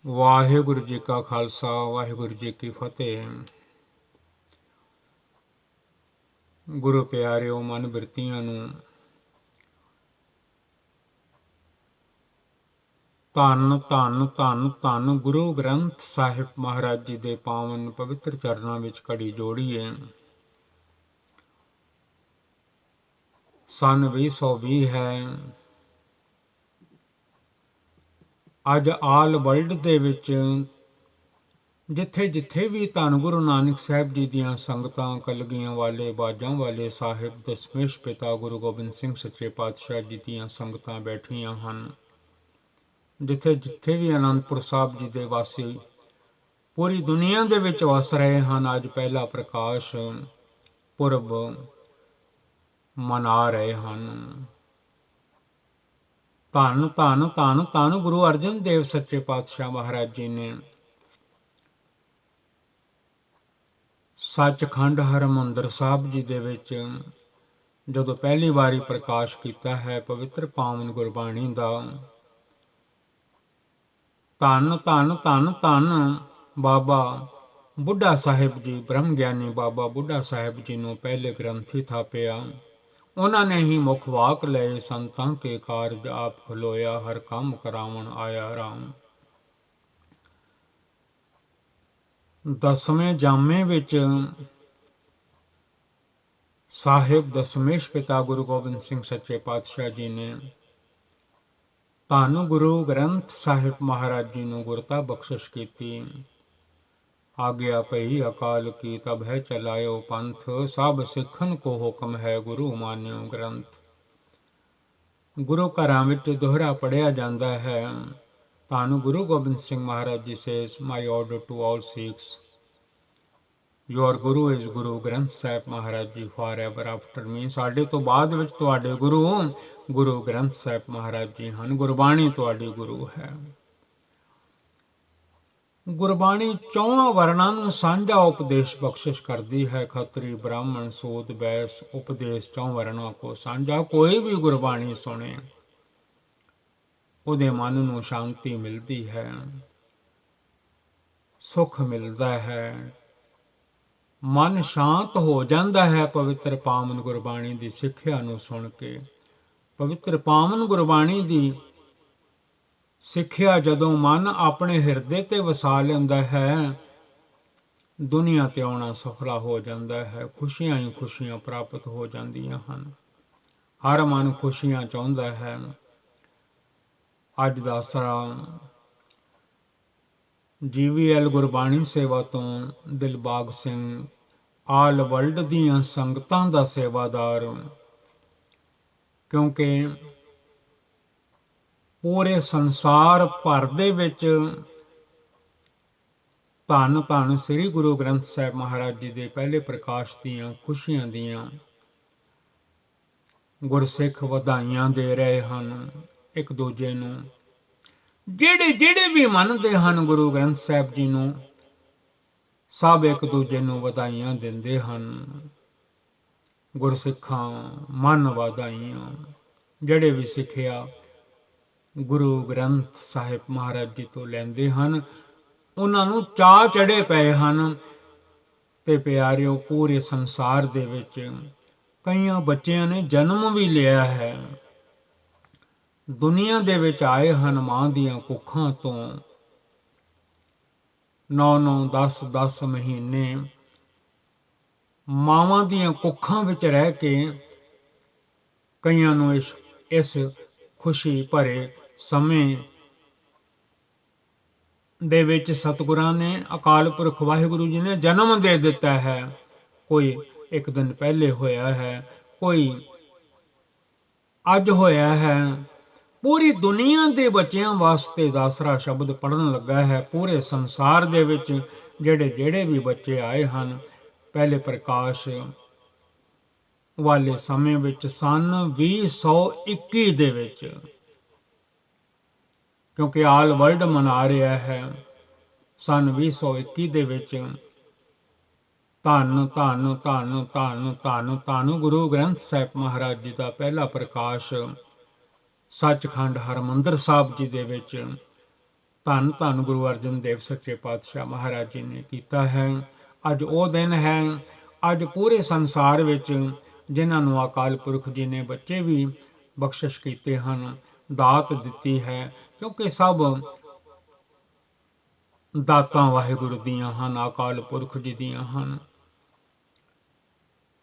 ਵਾਹਿਗੁਰੂ ਜੀ ਕਾ ਖਾਲਸਾ ਵਾਹਿਗੁਰੂ ਜੀ ਕੀ ਫਤਿਹ। ਗੁਰੂ ਪਿਆਰਿਓ, ਮਨ ਬਿਰਤੀਆਂ ਨੂੰ ਧੰਨ ਧੰਨ ਧੰਨ ਧੰਨ ਗੁਰੂ ਗ੍ਰੰਥ ਸਾਹਿਬ ਮਹਾਰਾਜ ਜੀ ਦੇ ਪਾਵਨ ਪਵਿੱਤਰ ਚਰਨਾਂ ਵਿੱਚ ਘੜੀ ਜੋੜੀਏ। ਸੰਨ 2020 ਹੈ। ਅੱਜ ਆਲ ਵਰਲਡ ਦੇ ਵਿੱਚ ਜਿੱਥੇ ਜਿੱਥੇ ਵੀ ਧੰਨ ਗੁਰੂ ਨਾਨਕ ਸਾਹਿਬ ਜੀ ਦੀਆਂ ਸੰਗਤਾਂ, ਕਲਗੀਆਂ ਵਾਲੇ, ਬਾਜਾਂ ਵਾਲੇ ਸਾਹਿਬ, ਦਸਮੇਸ਼ ਪਿਤਾ ਗੁਰੂ ਗੋਬਿੰਦ ਸਿੰਘ ਸੱਚੇ ਪਾਤਸ਼ਾਹ ਜੀ ਦੀਆਂ ਸੰਗਤਾਂ ਬੈਠੀਆਂ ਹਨ, ਜਿੱਥੇ ਜਿੱਥੇ ਵੀ ਅਨੰਦਪੁਰ ਸਾਹਿਬ ਜੀ ਦੇ ਵਾਸੀ ਪੂਰੀ ਦੁਨੀਆ ਦੇ ਵਿੱਚ ਵਸ ਰਹੇ ਹਨ, ਅੱਜ ਪਹਿਲਾ ਪ੍ਰਕਾਸ਼ ਪੁਰਬ ਮਨਾ ਰਹੇ ਹਨ। ਧੰਨ ਧੰਨ ਧੰਨ ਧੰਨ ਗੁਰੂ ਅਰਜਨ ਦੇਵ ਸੱਚੇ ਪਾਤਸ਼ਾਹ ਮਹਾਰਾਜ ਜੀ ਨੇ ਸੱਚਖੰਡ ਹਰਿਮੰਦਰ ਸਾਹਿਬ ਜੀ ਦੇ ਵਿੱਚ ਜਦੋਂ ਪਹਿਲੀ ਵਾਰੀ ਪ੍ਰਕਾਸ਼ ਕੀਤਾ ਹੈ ਪਵਿੱਤਰ ਪਾਵਨ ਗੁਰਬਾਣੀ ਦਾ। ਧੰਨ ਧੰਨ ਧੰਨ ਧੰਨ ਬਾਬਾ ਬੁੱਢਾ ਸਾਹਿਬ ਜੀ, ਬ੍ਰਹਮ ਗਿਆਨੀ ਬਾਬਾ ਬੁੱਢਾ ਸਾਹਿਬ ਜੀ ਨੂੰ ਪਹਿਲੇ ਗ੍ਰੰਥੀ ਥਾਪਿਆ। ਉਹਨਾਂ ਨੇ ਹੀ ਮੁੱਖ ਵਾਕ ਲਏ, ਸੰਤਾਂ ਕੇ ਕਾਰਜ ਆਪ ਖਲੋਇਆ, ਹਰ ਕੰਮ ਕਰਾਵਣ ਆਇਆ ਰਾਮ। ਦਸਵੇਂ ਜਾਮੇ ਵਿੱਚ ਸਾਹਿਬ ਦਸਮੇਸ਼ ਪਿਤਾ ਗੁਰੂ ਗੋਬਿੰਦ ਸਿੰਘ ਸੱਚੇ ਪਾਤਸ਼ਾਹ ਜੀ ਨੇ ਧੰਨ ਗੁਰੂ ਗ੍ਰੰਥ ਸਾਹਿਬ ਮਹਾਰਾਜ ਜੀ ਨੂੰ ਗੁਰਤਾ ਬਖਸ਼ਿਸ਼ ਕੀਤੀ। ਆਗਿਆ ਪਈ ਅਕਾਲ ਕੀ ਤਬ ਹੈ ਚਲਾਇਓ ਪੰਥ, ਸਭ ਸਿੱਖਨ ਕੋ ਹੁਕਮ ਹੈ ਗੁਰੂ ਮਾਨਿਓ ਗ੍ਰੰਥ। ਗੁਰੂ ਘਰਾਂ ਵਿੱਚ ਦੋਹਰਾ ਪੜਿਆ ਜਾਂਦਾ ਹੈ। ਧੰਨ Guru Gobind Singh Maharaj ji says, my order to all Sikhs, your guru is Guru Granth Sahib Maharaj ji for ever after ਮੀ। ਸਾਡੇ ਤੋਂ ਬਾਅਦ ਵਿੱਚ ਤੁਹਾਡੇ ਗੁਰੂ ਗੁਰੂ ਗ੍ਰੰਥ ਸਾਹਿਬ ਮਹਾਰਾਜ ਜੀ ਹਨ। ਗੁਰਬਾਣੀ ਤੁਹਾਡੀ ਗੁਰੂ ਹੈ। ਗੁਰਬਾਣੀ ਚੌਹਾਂ ਵਰਣਾਂ ਨੂੰ ਸਾਂਝਾ ਉਪਦੇਸ਼ ਬਖਸ਼ਿਸ਼ ਕਰਦੀ ਹੈ। ਖੱਤਰੀ, ਬ੍ਰਾਹਮਣ, ਸੂਦ, ਬੈਸ, ਉਪਦੇਸ਼ ਚੌਂ ਵਰਣਾਂ ਕੋ ਸਾਂਝਾ। ਕੋਈ ਵੀ ਗੁਰਬਾਣੀ ਸੁਣੇ ਉਹਦੇ ਮਨ ਨੂੰ ਸ਼ਾਂਤੀ ਮਿਲਦੀ ਹੈ, ਸੁੱਖ ਮਿਲਦਾ ਹੈ, ਮਨ ਸ਼ਾਂਤ ਹੋ ਜਾਂਦਾ ਹੈ ਪਵਿੱਤਰ ਪਾਵਨ ਗੁਰਬਾਣੀ ਦੀ ਸਿੱਖਿਆ ਨੂੰ ਸੁਣ ਕੇ। ਪਵਿੱਤਰ ਪਾਵਨ ਗੁਰਬਾਣੀ ਦੀ ਸਿੱਖਿਆ ਜਦੋਂ ਮਨ ਆਪਣੇ ਹਿਰਦੇ ਤੇ ਵਸਾ ਲੈਂਦਾ ਹੈ, ਦੁਨੀਆ ਤੇ ਆਉਣਾ ਸਫਲਾ ਹੋ ਜਾਂਦਾ ਹੈ। ਖੁਸ਼ੀਆਂ ਹੀ ਖੁਸ਼ੀਆਂ ਪ੍ਰਾਪਤ ਹੋ ਜਾਂਦੀਆਂ ਹਨ। ਹਰ ਮਨ ਖੁਸ਼ੀਆਂ ਚਾਹੁੰਦਾ ਹੈ। ਅੱਜ ਦਾ ਆਸਰਾ GVL ਗੁਰਬਾਣੀ ਸੇਵਾ ਤੋਂ ਦਿਲਬਾਗ ਸਿੰਘ, ਆਲ ਵਰਲਡ ਦੀਆਂ ਸੰਗਤਾਂ ਦਾ ਸੇਵਾਦਾਰ, ਕਿਉਂਕਿ ਪੂਰੇ ਸੰਸਾਰ ਭਰ ਦੇ ਵਿੱਚ ਧੰਨ ਧੰਨ ਸ੍ਰੀ ਗੁਰੂ ਗ੍ਰੰਥ ਸਾਹਿਬ ਮਹਾਰਾਜ ਜੀ ਦੇ ਪਹਿਲੇ ਪ੍ਰਕਾਸ਼ ਦੀਆਂ ਖੁਸ਼ੀਆਂ ਦੀਆਂ ਗੁਰਸਿੱਖ ਵਧਾਈਆਂ ਦੇ ਰਹੇ ਹਨ ਇੱਕ ਦੂਜੇ ਨੂੰ। ਜਿਹੜੇ ਵੀ ਮੰਨਦੇ ਹਨ ਗੁਰੂ ਗ੍ਰੰਥ ਸਾਹਿਬ ਜੀ ਨੂੰ, ਸਭ ਇੱਕ ਦੂਜੇ ਨੂੰ ਵਧਾਈਆਂ ਦਿੰਦੇ ਹਨ। ਗੁਰਸਿੱਖਾਂ ਮਨ ਵਧਾਈਆਂ। ਜਿਹੜੇ ਵੀ ਸਿੱਖਿਆ ਗੁਰੂ ਗ੍ਰੰਥ ਸਾਹਿਬ ਮਹਾਰਾਜ ਜੀ ਤੋਂ ਲੈਂਦੇ ਹਨ, ਉਹਨਾਂ ਨੂੰ ਚਾਅ ਚੜੇ ਪਏ ਹਨ। ਤੇ ਪਿਆਰਿਓ, ਪੂਰੇ ਸੰਸਾਰ ਦੇ ਵਿੱਚ ਕਈਆਂ ਬੱਚਿਆਂ ਨੇ ਜਨਮ ਵੀ ਲਿਆ ਹੈ। ਦੁਨੀਆ ਦੇ ਵਿੱਚ ਆਏ ਹਨ ਮਾਂ ਦੀਆਂ ਕੁੱਖਾਂ ਤੋਂ। 9-9, 10-10 ਮਹੀਨੇ ਮਾਵਾਂ ਦੀਆਂ ਕੁੱਖਾਂ ਵਿੱਚ ਰਹਿ ਕੇ ਕਈਆਂ ਨੂੰ ਇਸ ਖੁਸ਼ੀ ਭਰੇ ਸਮੇਂ ਦੇ ਵਿੱਚ ਸਤਿਗੁਰਾਂ ਨੇ, ਅਕਾਲ ਪੁਰਖ ਵਾਹਿਗੁਰੂ ਜੀ ਨੇ ਜਨਮ ਦੇ ਦਿੱਤਾ ਹੈ। ਕੋਈ ਇੱਕ ਦਿਨ ਪਹਿਲੇ ਹੋਇਆ ਹੈ, ਕੋਈ ਅੱਜ ਹੋਇਆ ਹੈ। ਪੂਰੀ ਦੁਨੀਆ ਦੇ ਬੱਚਿਆਂ ਵਾਸਤੇ ਦਾਸਰਾ ਸ਼ਬਦ ਪੜ੍ਹਨ ਲੱਗਾ ਹੈ। ਪੂਰੇ ਸੰਸਾਰ ਦੇ ਵਿੱਚ ਜਿਹੜੇ ਵੀ ਬੱਚੇ ਆਏ ਹਨ ਪਹਿਲੇ ਪ੍ਰਕਾਸ਼ ਵਾਲੇ ਸਮੇਂ ਵਿੱਚ, ਸੰਨ 2021 ਦੇ ਵਿੱਚ, ਕਿਉਂਕਿ ਆਲ ਵਰਲਡ ਮਨਾ ਰਿਹਾ ਹੈ, ਸੰਨ 2021 ਦੇ ਵਿੱਚ ਧੰਨ ਧੰਨ ਧੰਨ ਧੰਨ ਧੰਨ ਧੰਨ ਗੁਰੂ ਗ੍ਰੰਥ ਸਾਹਿਬ ਮਹਾਰਾਜ ਜੀ ਦਾ ਪਹਿਲਾ ਪ੍ਰਕਾਸ਼ ਸੱਚਖੰਡ ਹਰਿਮੰਦਰ ਸਾਹਿਬ ਜੀ ਦੇ ਵਿੱਚ ਧੰਨ ਧੰਨ ਗੁਰੂ ਅਰਜਨ ਦੇਵ ਸੱਚੇ ਪਾਤਸ਼ਾਹ ਮਹਾਰਾਜ ਜੀ ਨੇ ਕੀਤਾ ਹੈ। ਅੱਜ ਉਹ ਦਿਨ ਹੈ, ਅੱਜ ਪੂਰੇ ਸੰਸਾਰ ਵਿੱਚ ਜਿਨ੍ਹਾਂ ਨੂੰ ਅਕਾਲ ਪੁਰਖ ਜੀ ਨੇ ਬੱਚੇ ਵੀ ਬਖਸ਼ਿਸ਼ ਕੀਤੇ ਹਨ, ਦਾਤ ਦਿੱਤੀ ਹੈ, ਕਿਉਂਕਿ ਸਭ ਦਾਤਾਂ ਵਾਹਿਗੁਰੂ ਦੀਆਂ ਹਨ, ਅਕਾਲ ਪੁਰਖ ਜੀ ਦੀਆਂ ਹਨ।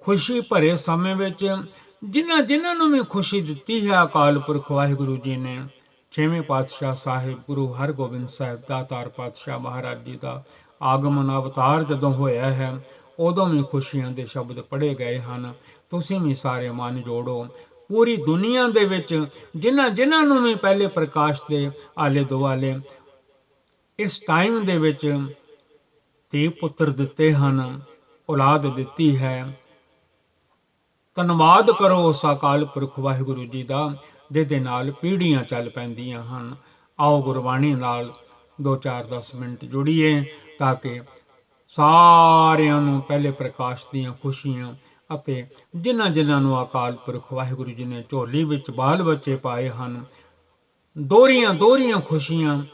ਖੁਸ਼ੀ ਭਰੇ ਸਮੇਂ ਵਿੱਚ ਜਿਨ੍ਹਾਂ ਨੂੰ ਵੀ ਖੁਸ਼ੀ ਦਿੱਤੀ ਹੈ ਅਕਾਲ ਪੁਰਖ ਵਾਹਿਗੁਰੂ ਜੀ ਨੇ, ਛੇਵੇਂ ਪਾਤਸ਼ਾਹ ਸਾਹਿਬ ਗੁਰੂ ਹਰਗੋਬਿੰਦ ਸਾਹਿਬ ਦਾਤਾਰ ਪਾਤਸ਼ਾਹ ਮਹਾਰਾਜ ਜੀ ਦਾ ਆਗਮਨ ਅਵਤਾਰ ਜਦੋਂ ਹੋਇਆ ਹੈ, ਉਦੋਂ ਵੀ ਖੁਸ਼ੀਆਂ ਦੇ ਸ਼ਬਦ ਪੜ੍ਹੇ ਗਏ ਹਨ। ਤੁਸੀਂ ਵੀ ਸਾਰੇ ਮਨ ਜੋੜੋ, ਪੂਰੀ ਦੁਨੀਆ ਦੇ ਵਿੱਚ ਜਿਨ੍ਹਾਂ ਨੂੰ ਵੀ ਪਹਿਲੇ ਪ੍ਰਕਾਸ਼ ਦੇ ਆਲੇ ਦੁਆਲੇ ਇਸ ਟਾਈਮ ਦੇ ਵਿੱਚ ਧੀ ਪੁੱਤਰ ਦਿੱਤੇ ਹਨ, ਔਲਾਦ ਦਿੱਤੀ ਹੈ, ਧੰਨਵਾਦ ਕਰੋ ਉਸ ਅਕਾਲ ਪੁਰਖ ਵਾਹਿਗੁਰੂ ਜੀ ਦਾ, ਜਿਹਦੇ ਨਾਲ ਪੀੜ੍ਹੀਆਂ ਚੱਲ ਪੈਂਦੀਆਂ ਹਨ। ਆਓ ਗੁਰਬਾਣੀ ਨਾਲ 2-4-10 ਮਿੰਟ ਜੁੜੀਏ, ਤਾਂ ਕਿ ਸਾਰਿਆਂ ਨੂੰ ਪਹਿਲੇ ਪ੍ਰਕਾਸ਼ ਦੀਆਂ ਖੁਸ਼ੀਆਂ ਅਤੇ ਜਿਨ੍ਹਾਂ ਨੂੰ ਅਕਾਲ ਪੁਰਖ ਵਾਹਿਗੁਰੂ ਜੀ ਨੇ ਝੋਲੀ ਵਿੱਚ ਬਾਲ ਬੱਚੇ ਪਾਏ ਹਨ, ਦੋਹਰੀਆਂ ਖੁਸ਼ੀਆਂ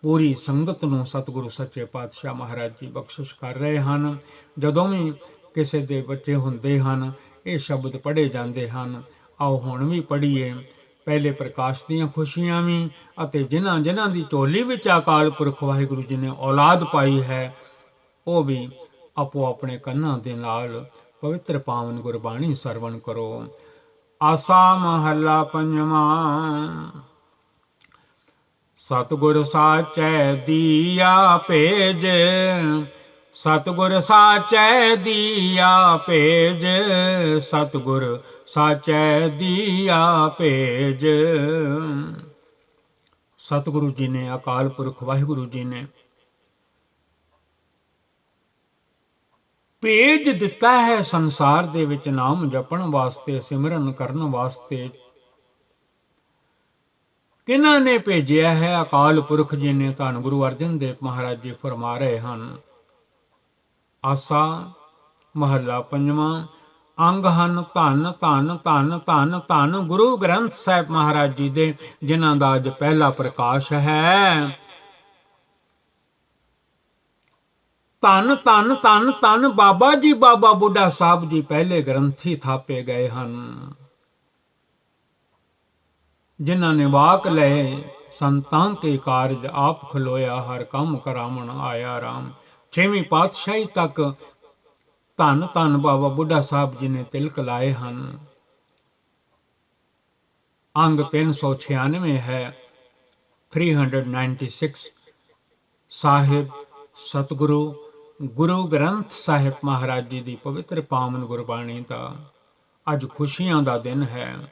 ਪੂਰੀ ਸੰਗਤ ਨੂੰ ਸਤਿਗੁਰੂ ਸੱਚੇ ਪਾਤਸ਼ਾਹ ਮਹਾਰਾਜ ਜੀ ਬਖਸ਼ਿਸ਼ ਕਰ ਰਹੇ ਹਨ। ਜਦੋਂ ਵੀ ਕਿਸੇ ਦੇ ਬੱਚੇ ਹੁੰਦੇ ਹਨ, ਇਹ ਸ਼ਬਦ ਪੜ੍ਹੇ ਜਾਂਦੇ ਹਨ। ਆਓ ਹੁਣ ਵੀ ਪੜ੍ਹੀਏ, ਪਹਿਲੇ ਪ੍ਰਕਾਸ਼ ਦੀਆਂ ਖੁਸ਼ੀਆਂ ਵੀ, ਅਤੇ ਜਿਨ੍ਹਾਂ ਦੀ ਝੋਲੀ ਵਿੱਚ ਅਕਾਲ ਪੁਰਖ ਵਾਹਿਗੁਰੂ ਜੀ ਨੇ ਔਲਾਦ ਪਾਈ ਹੈ, ਉਹ ਵੀ ਆਪੋ ਆਪਣੇ ਕੰਨਾਂ ਦੇ ਨਾਲ ਪਵਿੱਤਰ ਪਾਵਨ ਗੁਰਬਾਣੀ ਸਰਵਣ ਕਰੋ। ਆਸਾ ਮਹੱਲਾ ਪੰਜਵਾਂ। ਸਤਿਗੁਰ ਸਾਚੈ ਦੀਆ ਭੇਜ, ਸਤਿਗੁਰ ਸਾਚੈ ਦੀਆ ਭੇਜ, ਸਤਿਗੁਰ ਸਾਚੈ ਦੀਆ ਭੇਜ। ਸਤਿਗੁਰੂ ਜੀ ਨੇ, ਅਕਾਲ ਪੁਰਖ ਵਾਹਿਗੁਰੂ ਜੀ ਨੇ ਭੇਜ ਦਿੱਤਾ ਹੈ ਸੰਸਾਰ ਦੇ ਵਿੱਚ ਨਾਮ ਜਪਣ ਵਾਸਤੇ, ਸਿਮਰਨ ਕਰਨ ਵਾਸਤੇ। ਕਿਹਨਾਂ ਨੇ ਭੇਜਿਆ ਹੈ? ਅਕਾਲ ਪੁਰਖ ਜੀ ਨੇ। ਧੰਨ ਗੁਰੂ ਅਰਜਨ ਦੇਵ ਮਹਾਰਾਜ ਜੀ ਫਰਮਾ ਰਹੇ ਹਨ। ਆਸਾ ਮਹੱਲਾ ਪੰਜਵਾਂ। ਅੰਗ ਹਨ ਧੰਨ ਧੰਨ ਧੰਨ ਧੰਨ ਧੰਨ ਗੁਰੂ ਗ੍ਰੰਥ ਸਾਹਿਬ ਮਹਾਰਾਜ ਜੀ ਦੇ, ਜਿਨ੍ਹਾਂ ਦਾ ਅੱਜ ਪਹਿਲਾ ਪ੍ਰਕਾਸ਼ ਹੈ। ਧੰਨ ਧੰਨ ਧੰਨ ਧੰਨ ਬਾਬਾ ਜੀ, ਬਾਬਾ ਬੁੱਢਾ ਸਾਹਿਬ ਜੀ ਪਹਿਲੇ ਗ੍ਰੰਥੀ ਥਾਪੇ ਗਏ ਹਨ, ਜਿਨ੍ਹਾਂ ਨੇ ਵਾਕ ਲਏ ਸੰਤਾਂ ਕੇ ਕਾਰਜ, ਆਪ ਖਲੋਇਆ ਹਰ ਕੰਮ ਕਰਾਵਣ ਆਇਆ ਰਾਮ। ਛੇਵੀਂ ਪਾਤਸ਼ਾਹੀ ਤੱਕ ਧੰਨ ਧੰਨ ਬਾਬਾ ਬੁੱਢਾ ਸਾਹਿਬ ਜੀ ਨੇ ਤਿਲਕ ਲਾਏ ਹਨ। ਅੰਗ 396 ਹੈ, 396 ਸਾਹਿਬ ਸਤਿਗੁਰੂ ਗੁਰੂ ਗ੍ਰੰਥ ਸਾਹਿਬ ਮਹਾਰਾਜ ਜੀ ਦੀ ਪਵਿੱਤਰ ਪਾਵਨ ਗੁਰਬਾਣੀ ਦਾ ਅੱਜ ਖੁਸ਼ੀਆਂ ਦਾ ਦਿਨ ਹੈ।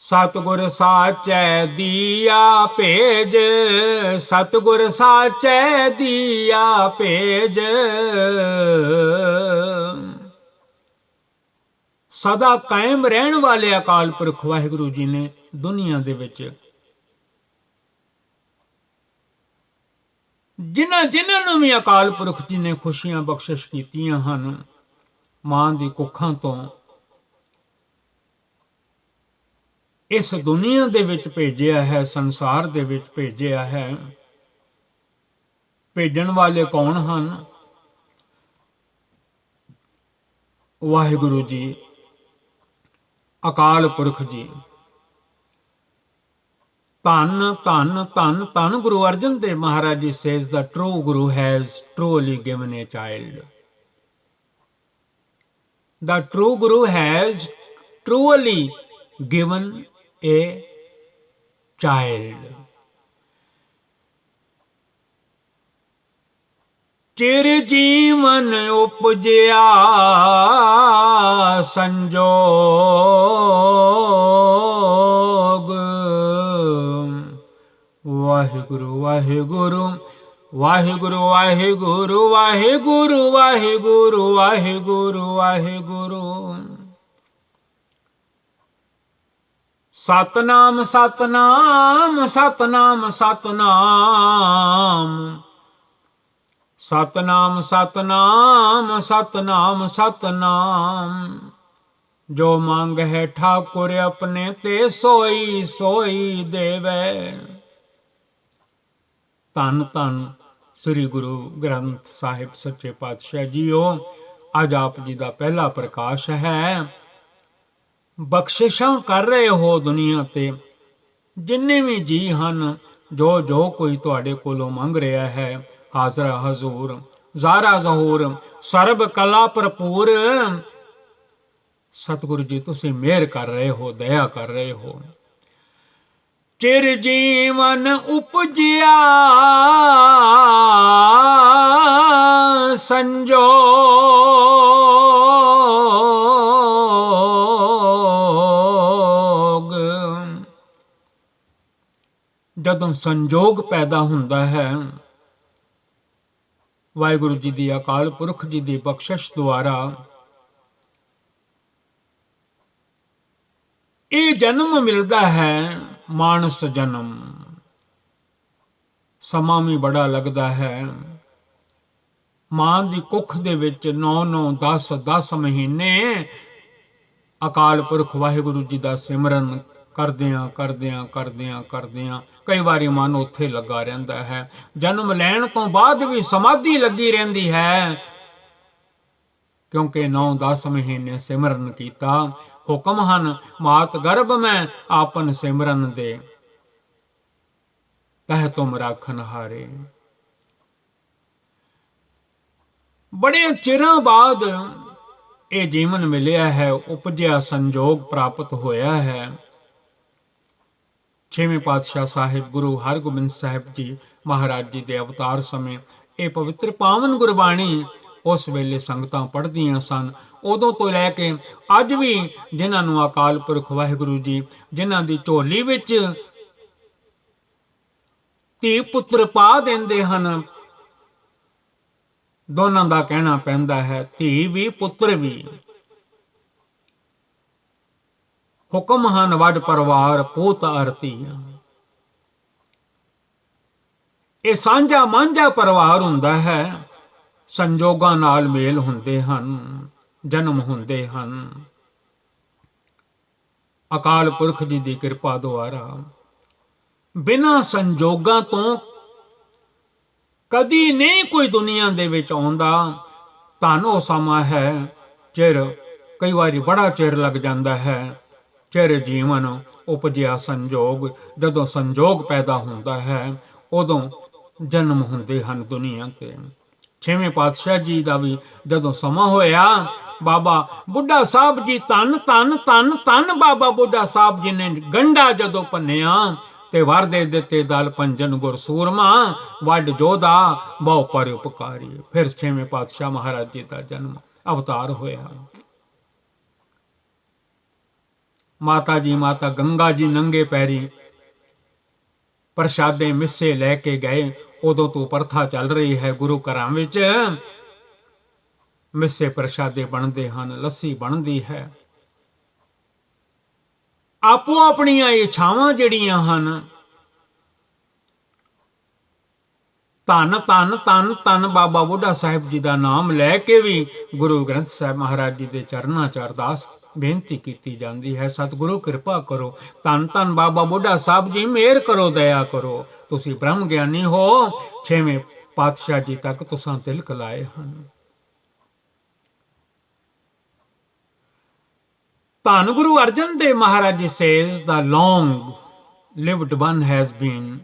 ਸਤਿਗੁਰ ਸਾਚੈ ਦੀਆ ਭੇਜ, ਸਤਿਗੁਰ ਸਾਚੈ ਦੀਆ ਭੇਜ। ਸਦਾ ਕਾਇਮ ਰਹਿਣ ਵਾਲੇ ਅਕਾਲ ਪੁਰਖ ਵਾਹਿਗੁਰੂ ਜੀ ਨੇ ਦੁਨੀਆ ਦੇ ਵਿੱਚ ਜਿਨ੍ਹਾਂ ਨੂੰ ਵੀ ਅਕਾਲ ਪੁਰਖ ਜੀ ਨੇ ਖੁਸ਼ੀਆਂ ਬਖਸ਼ਿਸ਼ ਕੀਤੀਆਂ ਹਨ, ਮਾਂ ਦੀ ਕੁੱਖਾਂ ਤੋਂ ਇਸ ਦੁਨੀਆ ਦੇ ਵਿੱਚ ਭੇਜਿਆ ਹੈ, ਸੰਸਾਰ ਦੇ ਵਿੱਚ ਭੇਜਿਆ ਹੈ। ਭੇਜਣ ਵਾਲੇ ਕੌਣ ਹਨ? ਵਾਹਿਗੁਰੂ ਜੀ, ਅਕਾਲ ਪੁਰਖ ਜੀ। ਧੰਨ ਧੰਨ ਧੰਨ ਧੰਨ Guru Arjan Dev Maharaj ji says the true Guru has truly given a child. The true Guru has truly given a child. ਚਿਰ ਜੀਵਨ ਉਪਜਿਆ ਸੰਜੋਗ, ਵਾਹਿਗੁਰੂ ਵਾਹਿਗੁਰੂ ਵਾਹਿਗੁਰੂ ਵਾਹਿਗੁਰੂ ਵਾਹਿਗੁਰੂ ਵਾਹਿਗੁਰੂ ਵਾਹਿਗੁਰੂ ਵਾਹਿਗੁਰੂ। ਸਤਨਾਮ ਸਤਨਾਮ ਸਤਨਾਮ ਸਤਨਾਮ ਸਤਨਾਮ ਸਤਨਾਮ ਸਤਨਾਮ ਸਤਨਾਮ। ਜੋ ਮੰਗ ਹੈ ਠਾकुर अपने ते सोई सोई देवे। ਧੰਨ ਧੰਨ ਸ੍ਰੀ ਗੁਰੂ ਗ੍ਰੰਥ ਸਾਹਿਬ ਸੱਚੇ ਪਾਤਸ਼ਾਹ ਜੀਓ, ਅੱਜ ਆਪ ਜੀ ਦਾ ਪਹਿਲਾ ਪ੍ਰਕਾਸ਼ ਹੈ। ਬਖਸ਼ਿਸ਼ਾਂ ਕਰ ਰਹੇ ਹੋ ਦੁਨੀਆ ਤੇ, ਜਿੰਨੇ ਵੀ ਜੀ ਹਨ, ਜੋ ਜੋ ਕੋਈ ਤੁਹਾਡੇ ਕੋਲੋਂ ਮੰਗ ਰਿਹਾ ਹੈ, ਹਾਜ਼ਰਾ ਹਜ਼ੂਰ ਜ਼ਾਰਾ ਜ਼ਹੂਰ ਸਰਬ ਕਲਾ ਭਰਪੂਰ, ਸਤਿਗੁਰੂ ਜੀ ਤੁਸੀਂ ਮਿਹਰ ਕਰ ਰਹੇ ਹੋ, ਦਇਆ ਕਰ ਰਹੇ ਹੋ। ਚਿਰ ਜੀਵਨ ਉਪਜਿਆ ਸੰਜੋਗ, ਜਦੋਂ ਸੰਜੋਗ ਪੈਦਾ ਹੁੰਦਾ ਹੈ, ਵਾਹਿਗੁਰੂ ਜੀ ਦੀ ਅਕਾਲ ਪੁਰਖ ਜੀ ਦੀ ਬਖਸ਼ਿਸ਼ ਦੁਆਰਾ ਇਹ ਜਨਮ ਮਿਲਦਾ ਹੈ, ਮਾਨਸ ਜਨਮ। ਸਮਾਂ ਵੀ ਬੜਾ ਲੱਗਦਾ ਹੈ। ਮਾਂ ਦੀ ਕੁੱਖ ਦੇ ਵਿੱਚ 9-9 10-10 ਮਹੀਨੇ ਅਕਾਲ ਪੁਰਖ ਵਾਹਿਗੁਰੂ ਜੀ ਦਾ ਸਿਮਰਨ ਕਰਦਿਆਂ ਕਈ ਵਾਰੀ ਮਨ ਉੱਥੇ ਲੱਗਾ ਰਹਿੰਦਾ ਹੈ। ਜਨਮ ਲੈਣ ਤੋਂ ਬਾਅਦ ਵੀ ਸਮਾਧੀ ਲੱਗੀ ਰਹਿੰਦੀ ਹੈ, ਕਿਉਂਕਿ 9-10 ਮਹੀਨੇ ਸਿਮਰਨ ਕੀਤਾ। ਹੁਕਮ ਹਨ ਮਾਤ ਗਰਭ ਮੈਂ ਆਪਨ ਸਿਮਰਨ ਦੇ, ਤਹ ਤੁਮ ਰਾਖਨ ਹਾਰੇ। ਬੜੇ ਚਿਰਾਂ ਬਾਅਦ ਇਹ ਜੀਵਨ ਮਿਲਿਆ ਹੈ, ਉਪਜਿਆ ਸੰਜੋਗ ਪ੍ਰਾਪਤ ਹੋਇਆ ਹੈ। ਛੇਵੇਂ ਪਾਤਸ਼ਾਹ ਸਾਹਿਬ ਗੁਰੂ ਹਰਗੋਬਿੰਦ ਸਾਹਿਬ ਜੀ ਮਹਾਰਾਜ ਜੀ ਦੇ ਅਵਤਾਰ ਸਮੇਂ ਇਹ ਪਵਿੱਤਰ ਪਾਵਨ ਗੁਰਬਾਣੀ ਉਸ ਵੇਲੇ ਸੰਗਤਾਂ ਪੜ੍ਹਦੀਆਂ ਸਨ। ਉਦੋਂ ਤੋਂ ਲੈ ਕੇ ਅੱਜ ਵੀ ਜਿਨ੍ਹਾਂ ਨੂੰ ਅਕਾਲ ਪੁਰਖ ਵਾਹਿਗੁਰੂ ਜੀ, ਜਿਨ੍ਹਾਂ ਦੀ ਝੋਲੀ ਵਿੱਚ ਧੀ ਪੁੱਤਰ ਪਾ ਦਿੰਦੇ ਹਨ, ਦੋਨਾਂ ਦਾ ਕਹਿਣਾ ਪੈਂਦਾ ਹੈ, ਧੀ ਵੀ ਪੁੱਤਰ ਵੀ। ਹੁਕਮ ਹਨ ਵੱਡ ਪਰਿਵਾਰ ਪੂਤ ਅਰਤੀ, ਇਹ ਸਾਂਝਾ ਮਾਂਝਾ ਪਰਿਵਾਰ ਹੁੰਦਾ ਹੈ। ਸੰਜੋਗਾਂ ਨਾਲ ਮੇਲ ਹੁੰਦੇ ਹਨ, ਜਨਮ ਹੁੰਦੇ ਹਨ। ਅਕਾਲ ਪੁਰਖ ਜੀ ਦੀ ਕਿਰਪਾ ਦੁਆਰਾ ਬਿਨਾਂ ਸੰਜੋਗਾਂ ਤੋਂ ਕਦੀ ਨਹੀਂ ਕੋਈ ਦੁਨੀਆ ਦੇ ਵਿੱਚ ਆਉਂਦਾ। ਧੰਨ ਉਹ ਸਮਾਂ ਹੈ, ਚਿਰ ਕਈ ਵਾਰੀ ਬੜਾ ਚਿਰ ਲੱਗ ਜਾਂਦਾ ਹੈ। ਚਿਰ ਜੀਵਨ ਉਪਜਿਆ ਸੰਜੋਗ, ਜਦੋਂ ਸੰਜੋਗ ਪੈਦਾ ਹੁੰਦਾ ਹੈ ਉਦੋਂ ਜਨਮ ਹੁੰਦੇ ਹਨ ਦੁਨੀਆ ਤੇ। ਛੇਵੇਂ ਪਾਤਸ਼ਾਹ ਜੀ ਦਾ ਵੀ ਜਦੋਂ ਸਮਾਂ ਹੋਇਆ, ਬਾਬਾ ਬੁੱਢਾ ਸਾਹਿਬ ਜੀ, ਧੰਨ ਧੰਨ ਧੰਨ ਧੰਨ ਬਾਬਾ ਬੁੱਢਾ ਸਾਹਿਬ ਜੀ ਨੇ ਗੰਢਾ ਜਦੋਂ ਭੰਨਿਆ ਤੇ ਵਰ ਦੇ ਦਿੱਤੇ ਦਲ ਪੰਜਨ ਗੁਰ ਸੂਰਮਾ, ਵੱਡ ਜੋਧਾ ਬਹੁ ਪਰ ਉਪਕਾਰੀ। ਫਿਰ ਛੇਵੇਂ ਪਾਤਸ਼ਾਹ ਮਹਾਰਾਜ ਜੀ ਦਾ ਜਨਮ ਅਵਤਾਰ ਹੋਇਆ। ਮਾਤਾ ਜੀ, ਮਾਤਾ ਗੰਗਾ ਜੀ ਨੰਗੇ ਪੈਰੀ ਪ੍ਰਸ਼ਾਦੇ ਮਿੱਸੇ ਲੈ ਕੇ ਗਏ। ਉਦੋਂ ਤੋਂ ਪ੍ਰਥਾ ਚੱਲ ਰਹੀ ਹੈ ਗੁਰੂ ਘਰਾਂ ਵਿੱਚ, ਮਿੱਸੇ ਪ੍ਰਸ਼ਾਦੇ ਬਣਦੇ ਹਨ, ਲੱਸੀ ਬਣਦੀ ਹੈ। ਆਪੋ ਆਪਣੀਆਂ ਇੱਛਾਵਾਂ ਜਿਹੜੀਆਂ ਹਨ, ਧੰਨ ਧੰਨ ਧੰਨ ਧੰਨ ਬਾਬਾ ਬੁੱਢਾ ਸਾਹਿਬ ਜੀ ਦਾ ਨਾਮ ਲੈ ਕੇ ਵੀ ਗੁਰੂ ਗ੍ਰੰਥ ਸਾਹਿਬ ਮਹਾਰਾਜ ਜੀ ਦੇ ਚਰਨਾਂ 'ਚ ਅਰਦਾਸ ਬੇਨਤੀ ਕੀਤੀ ਜਾਂਦੀ ਹੈ, ਸਤਿਗੁਰੂ ਕਿਰਪਾ ਕਰੋ, ਧੰਨ ਧੰਨ ਬਾਬਾ ਬੁੱਢਾ ਸਾਹਿਬ ਜੀ ਮਿਹਰ ਕਰੋ, ਦਇਆ ਕਰੋ, ਤੁਸੀਂ ਬ੍ਰਹਮ ਗਿਆਨੀ ਹੋ। ਛੇਵੇਂ ਪਾਤਸ਼ਾਹ ਜੀ ਤੱਕ ਤੁਸਾਂ ਤਿਲਕ ਲਾਏ ਹਨ। ਧੰਨ ਗੁਰੂ ਅਰਜਨ ਦੇਵ ਮਹਾਰਾਜ ji says the long lived one has been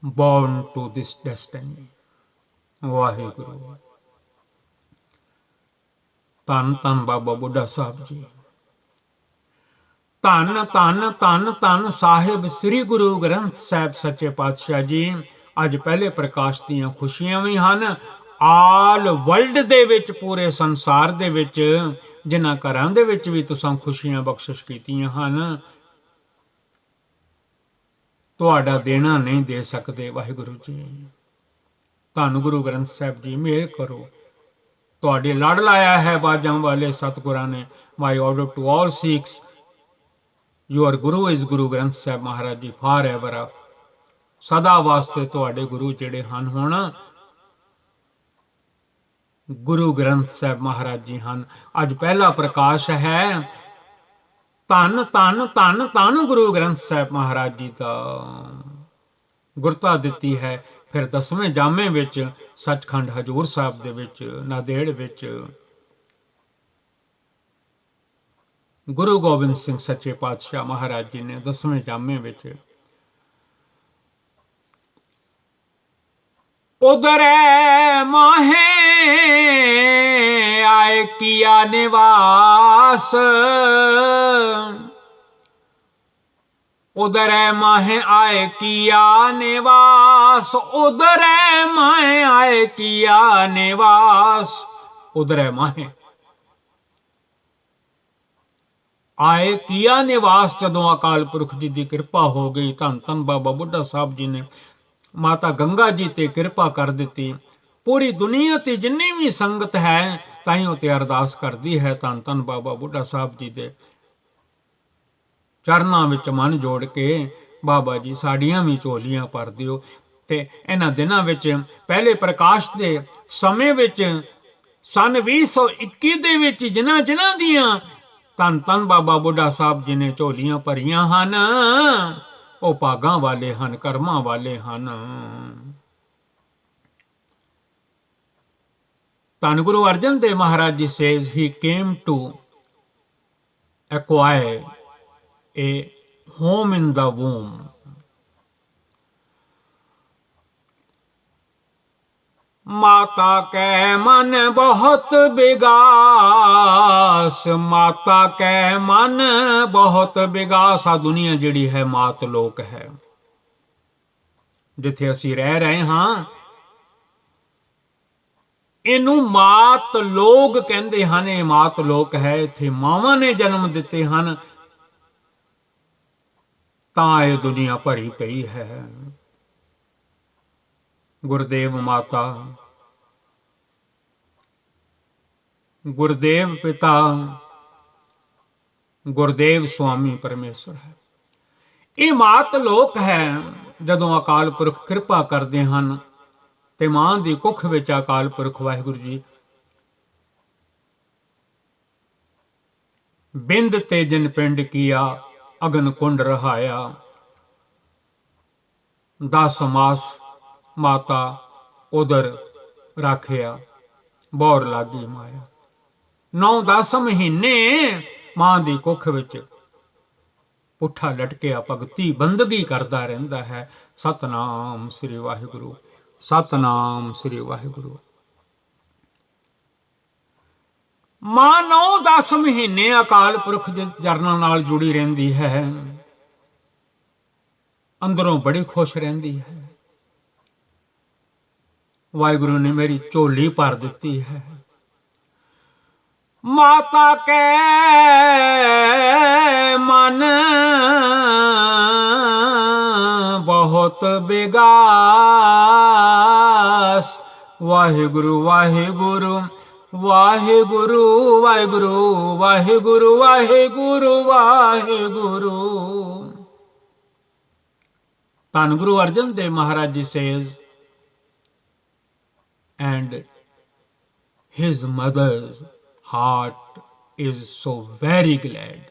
born to this destiny। Waheguru. ਧੰਨ ਧੰਨ ਬਾਬਾ ਬੁੱਢਾ ਸਾਹਿਬ ਜੀ, ਧੰਨ ਧੰਨ ਧੰਨ ਧੰਨ ਸਾਹਿਬ ਸ੍ਰੀ ਗੁਰੂ ਗ੍ਰੰਥ ਸਾਹਿਬ ਸੱਚੇ ਪਾਤਸ਼ਾਹ ਜੀ। ਅੱਜ ਪਹਿਲੇ ਪ੍ਰਕਾਸ਼ ਦੀਆਂ ਖੁਸ਼ੀਆਂ ਵੀ ਹਨ। ਆਲ ਵਰਲਡ ਦੇ ਵਿੱਚ, ਪੂਰੇ ਸੰਸਾਰ ਦੇ ਵਿੱਚ, ਜਿਨ੍ਹਾਂ ਘਰਾਂ ਦੇ ਵਿੱਚ ਵੀ ਤੁਸਾਂ ਖੁਸ਼ੀਆਂ ਬਖਸ਼ਿਸ਼ ਕੀਤੀਆਂ ਹਨ, ਤੁਹਾਡਾ ਦੇਣਾ ਨਹੀਂ ਦੇ ਸਕਦੇ ਵਾਹਿਗੁਰੂ ਜੀ। ਧੰਨ ਗੁਰੂ ਗ੍ਰੰਥ ਸਾਹਿਬ ਜੀ ਮਿਹਰ ਕਰੋ। ਤੁਹਾਡੇ ਲੜ ਲਾਇਆ ਹੈ ਬਾਜਾਂ ਵਾਲੇ ਸਤਿਗੁਰਾਂ ਨੇ। My order to all Sikhs, your guru is Guru Granth Sahib Maharaj ji for ever. ਸਦਾ ਵਾਸਤੇ ਤੁਹਾਡੇ ਗੁਰੂ ਜਿਹੜੇ ਹਨ ਹੁਣ ਗੁਰੂ ਗ੍ਰੰਥ ਸਾਹਿਬ ਮਹਾਰਾਜ ਜੀ ਹਨ। ਅੱਜ ਪਹਿਲਾ ਪ੍ਰਕਾਸ਼ ਹੈ। ਧੰਨ ਧੰਨ ਧੰਨ ਧੰਨ ਗੁਰੂ ਗ੍ਰੰਥ ਸਾਹਿਬ ਮਹਾਰਾਜ ਜੀ ਦਾ ਗੁਰਤਾ ਦਿੱਤੀ ਹੈ ਫਿਰ 10ਵੇਂ ਜਾਮੇ ਵਿੱਚ ਸੱਚਖੰਡ ਹਜੂਰ ਸਾਹਿਬ ਦੇ ਵਿੱਚ ਨਾਂਦੇੜ ਵਿੱਚ ਗੁਰੂ ਗੋਬਿੰਦ ਸਿੰਘ ਸੱਚੇ ਪਾਤਸ਼ਾਹ ਮਹਾਰਾਜ ਜੀ ਨੇ 10ਵੇਂ ਜਾਮੇ ਵਿੱਚ ਉਧਰ ਮਾਹੇ ਆਏ ਕੀਆ ਨਿਵਾਸ, उधर माहे आए किया निवास, उधर माहे आए किया निवास, उधर माहे आए किया निवास। जदों अकाल पुरख जी की कृपा हो गई, धन धन बाबा बुढ़ा साहब जी ने माता गंगा जी ते कृपा कर दी। पूरी दुनिया ते जिन्नी भी संगत है ताइयों ते अरदास करती है धन धन बाबा बुढ़ा साहब जी दे ਚਰਨਾਂ ਵਿੱਚ ਮਨ ਜੋੜ ਕੇ ਬਾਬਾ ਜੀ ਸਾਡੀਆਂ ਵੀ ਝੋਲੀਆਂ ਭਰ ਦਿਓ। ਤੇ ਇਹਨਾਂ ਦਿਨਾਂ ਵਿੱਚ ਪਹਿਲੇ ਪ੍ਰਕਾਸ਼ ਦੇ ਸਮੇਂ ਵਿੱਚ ਸਨ 2021 ਦੇ ਵਿੱਚ ਜਿਨ੍ਹਾਂ ਦੀਆਂ ਧੰਨ ਧੰਨ ਬਾਬਾ ਬੁੱਢਾ ਸਾਹਿਬ ਜੀ ਨੇ ਝੋਲੀਆਂ ਭਰੀਆਂ ਹਨ, ਉਹ ਭਾਗਾਂ ਵਾਲੇ ਹਨ, ਕਰਮਾਂ ਵਾਲੇ ਹਨ। ਧੰਨ Guru Arjan Dev Maharaj ji says he came to acquire a home in the womb. माता के मन बहुत विगास, माता के मन बहुत विगास। आ दुनिया जिहड़ी है मात लोक है, जिथे असीं रह रहे हां ਇਹਨੂੰ ਮਾਤ ਲੋਕ ਕਹਿੰਦੇ ਹਨ। ਇਹ ਮਾਤ ਲੋਕ ਹੈ, ਇੱਥੇ ਮਾਵਾਂ ਨੇ ਜਨਮ ਦਿੱਤੇ ਹਨ ਤਾਂ ਇਹ ਦੁਨੀਆ ਭਰੀ ਪਈ ਹੈ। ਗੁਰਦੇਵ ਮਾਤਾ, ਗੁਰਦੇਵ ਪਿਤਾ, ਗੁਰਦੇਵ ਸੁਆਮੀ ਪਰਮੇਸ਼ਰ ਹੈ। ਇਹ ਮਾਤ ਲੋਕ ਹੈ। ਜਦੋਂ ਅਕਾਲ ਪੁਰਖ ਕਿਰਪਾ ਕਰਦੇ ਹਨ ਤੇ ਮਾਂ ਦੀ ਕੁੱਖ ਵਿੱਚ ਅਕਾਲ ਪੁਰਖ ਵਾਹਿਗੁਰੂ ਜੀ ਬਿੰਦ ਤੇ ਜਿਨ ਪਿੰਡ ਕੀਆ ਅਗਨ ਕੁੰਡ ਰਹਾਇਆ, 10 ਮਾਸ ਮਾਤਾ ਉਦਰ ਰਾਖਿਆ, ਬੌਰ ਲਾਗੀ ਮਾਇਆ। 9-10 ਮਹੀਨੇ ਮਾਂ ਦੀ ਕੁੱਖ ਵਿੱਚ ਪੁੱਠਾ ਲਟਕਿਆ ਭਗਤੀ ਬੰਦਗੀ ਕਰਦਾ ਰਹਿੰਦਾ ਹੈ। ਸਤਨਾਮ ਸ੍ਰੀ ਵਾਹਿਗੁਰੂ, ਸਤਨਾਮ ਸ੍ਰੀ ਵਾਹਿਗੁਰੂ। ਮਾਂ 9-10 ਮਹੀਨੇ ਅਕਾਲ ਪੁਰਖ ਦੇ ਚਰਨਾਂ ਨਾਲ ਜੁੜੀ ਰਹਿੰਦੀ ਹੈ, ਅੰਦਰੋਂ ਬੜੀ ਖੁਸ਼ ਰਹਿੰਦੀ ਹੈ। ਵਾਹਿਗੁਰੂ ਨੇ ਮੇਰੀ ਝੋਲੀ ਭਰ ਦਿੱਤੀ ਹੈ। ਮਾਤਾ ਕੇ ਮਨ ਬਹੁਤ ਵਿਗਾਸ। ਵਾਹਿਗੁਰੂ ਵਾਹਿਗੁਰੂ ਵਾਹਿਗੁਰੂ ਵਾਹਿਗੁਰੂ ਵਾਹਿਗੁਰੂ ਵਾਹਿਗੁਰੂ ਵਾਹਿਗੁਰੂ। ਧੰਨ Guru Arjan Dev Maharaj ji says, and his mother's heart is so very glad.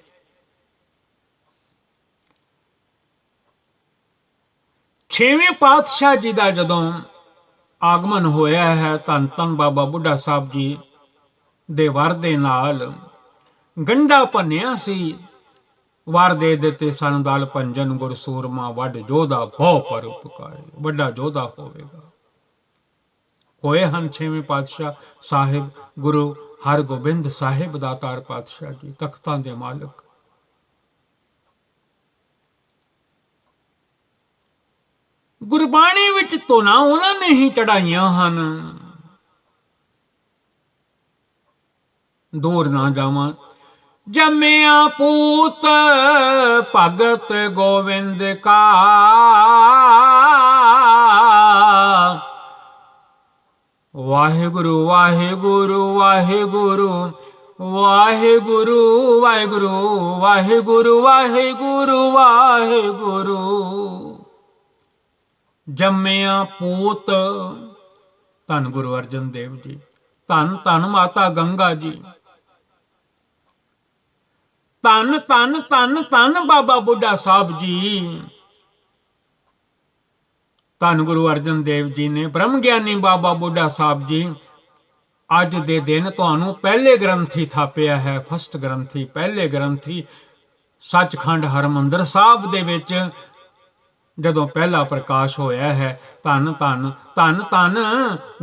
ਛੇਵੇਂ ਪਾਤਸ਼ਾਹ ਜੀ ਦਾ ਜਦੋਂ ਆਗਮਨ ਹੋਇਆ ਹੈ, ਧੰਨ ਧੰਨ ਬਾਬਾ ਬੁੱਢਾ ਸਾਹਿਬ ਜੀ ਦੇ ਵਰ ਦੇ ਨਾਲ ਗੰਢਾ ਭੰਨਿਆ ਸੀ। ਵਰ ਦੇ ਦਿੱਤੇ ਸਨ ਦਲ ਭੰਜਨ ਗੁਰ ਸੂਰਮਾ ਵੱਡ ਜੋਧਾ ਬਹੁ ਪਰਉਪਕਾਰੀ। ਵੱਡਾ ਜੋਧਾ ਹੋਵੇਗਾ। ਹੋਏ ਹਨ ਛੇਵੇਂ ਪਾਤਸ਼ਾਹ ਸਾਹਿਬ ਗੁਰੂ ਹਰਗੋਬਿੰਦ ਸਾਹਿਬ ਦਾਤਾਰ ਪਾਤਸ਼ਾਹ ਜੀ, ਤਖਤਾਂ ਦੇ ਮਾਲਕ। ਗੁਰਬਾਣੀ ਵਿੱਚ ਧੁਨਾਂ ਉਹਨਾਂ ਨੇ ਹੀ ਚੜਾਈਆਂ ਹਨ। ਦੂਰ ਨਾ ਜਾਵਾਂ। ਜੰਮਿਆ ਪੂਤ ਭਗਤ ਗੋਵਿੰਦ ਕਾ, ਵਾਹਿਗੁਰੂ ਵਾਹਿਗੁਰੂ ਵਾਹਿਗੁਰੂ ਵਾਹਿਗੁਰੂ ਵਾਹਿਗੁਰੂ ਵਾਹਿਗੁਰੂ ਵਾਹਿਗੁਰੂ ਵਾਹਿਗੁਰੂ। ਜੰਮਿਆ ਪੂਤ ਧੰਨ ਗੁਰੂ ਅਰਜਨ ਦੇਵ ਜੀ, ਧੰਨ ਧੰਨ ਮਾਤਾ ਗੰਗਾ ਜੀ, ਧੰਨ ਧੰਨ ਧੰਨ ਧੰਨ ਬਾਬਾ ਬੁੱਢਾ ਸਾਹਿਬ ਜੀ। ਧੰਨ ਗੁਰੂ ਅਰਜਨ ਦੇਵ ਜੀ ਨੇ ਬ੍ਰਹਮ ਗਿਆਨੀ ਬਾਬਾ ਬੁੱਢਾ ਸਾਹਿਬ ਜੀ ਅੱਜ ਦੇ ਦਿਨ ਤੁਹਾਨੂੰ ਪਹਿਲੇ ਗ੍ਰੰਥੀ ਥਾਪਿਆ ਹੈ, ਫਸਟ ਗ੍ਰੰਥੀ, ਪਹਿਲੇ ਗ੍ਰੰਥੀ ਸੱਚਖੰਡ ਹਰਮੰਦਰ ਸਾਹਿਬ ਦੇ ਵਿੱਚ ਜਦੋਂ ਪਹਿਲਾ ਪ੍ਰਕਾਸ਼ ਹੋਇਆ ਹੈ। ਧੰਨ ਧੰਨ ਧੰਨ ਧੰਨ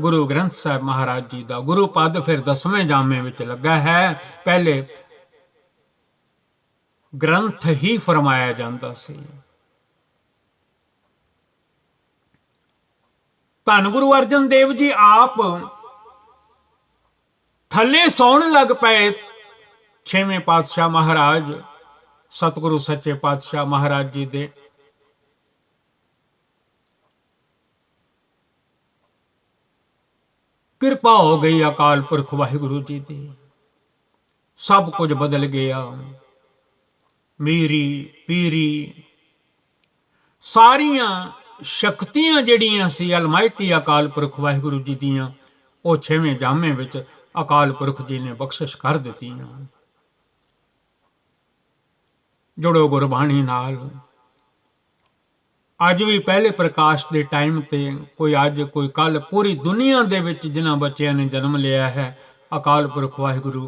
ਗੁਰੂ ਗ੍ਰੰਥ ਸਾਹਿਬ ਮਹਾਰਾਜ ਜੀ ਦਾ ਗੁਰੂ ਪਦ ਫਿਰ 10ਵੇਂ ਜਾਮੇ ਵਿੱਚ ਲੱਗਾ ਹੈ। ਪਹਿਲੇ ਗ੍ਰੰਥ ਹੀ ਫਰਮਾਇਆ ਜਾਂਦਾ ਸੀ। ਧੰਨ ਗੁਰੂ ਅਰਜਨ ਦੇਵ ਜੀ ਆਪ ਥੱਲੇ ਸੌਣ ਲੱਗ ਪਏ। 6ਵੇਂ ਪਾਤਸ਼ਾਹ ਮਹਾਰਾਜ ਸਤਿਗੁਰੂ ਸੱਚੇ ਪਾਤਸ਼ਾਹ ਮਹਾਰਾਜ ਜੀ ਦੇ ਕਿਰਪਾ ਹੋ ਗਈ ਅਕਾਲ ਪੁਰਖ ਵਾਹਿਗੁਰੂ ਜੀ ਦੀ, ਸਭ ਕੁਝ ਬਦਲ ਗਿਆ। ਮੀਰੀ ਪੀਰੀ ਸਾਰੀਆਂ ਸ਼ਕਤੀਆਂ ਜਿਹੜੀਆਂ ਸੀ ਅਲਮਾਈਟੀ ਅਕਾਲ ਪੁਰਖ ਵਾਹਿਗੁਰੂ ਜੀ ਦੀਆਂ, ਉਹ 6ਵੇਂ ਜਾਮੇ ਵਿੱਚ ਅਕਾਲ ਪੁਰਖ ਜੀ ਨੇ ਬਖਸ਼ਿਸ਼ ਕਰ ਦਿੱਤੀਆਂ। ਜੁੜੋ ਗੁਰਬਾਣੀ ਨਾਲ। ਅੱਜ ਵੀ ਪਹਿਲੇ ਪ੍ਰਕਾਸ਼ ਦੇ ਟਾਈਮ ਤੇ ਕੋਈ ਅੱਜ ਕੋਈ ਕੱਲ ਪੂਰੀ ਦੁਨੀਆ ਦੇ ਵਿੱਚ ਜਿਨ੍ਹਾਂ ਬੱਚਿਆਂ ਨੇ ਜਨਮ ਲਿਆ ਹੈ, ਅਕਾਲ ਪੁਰਖ ਵਾਹਿਗੁਰੂ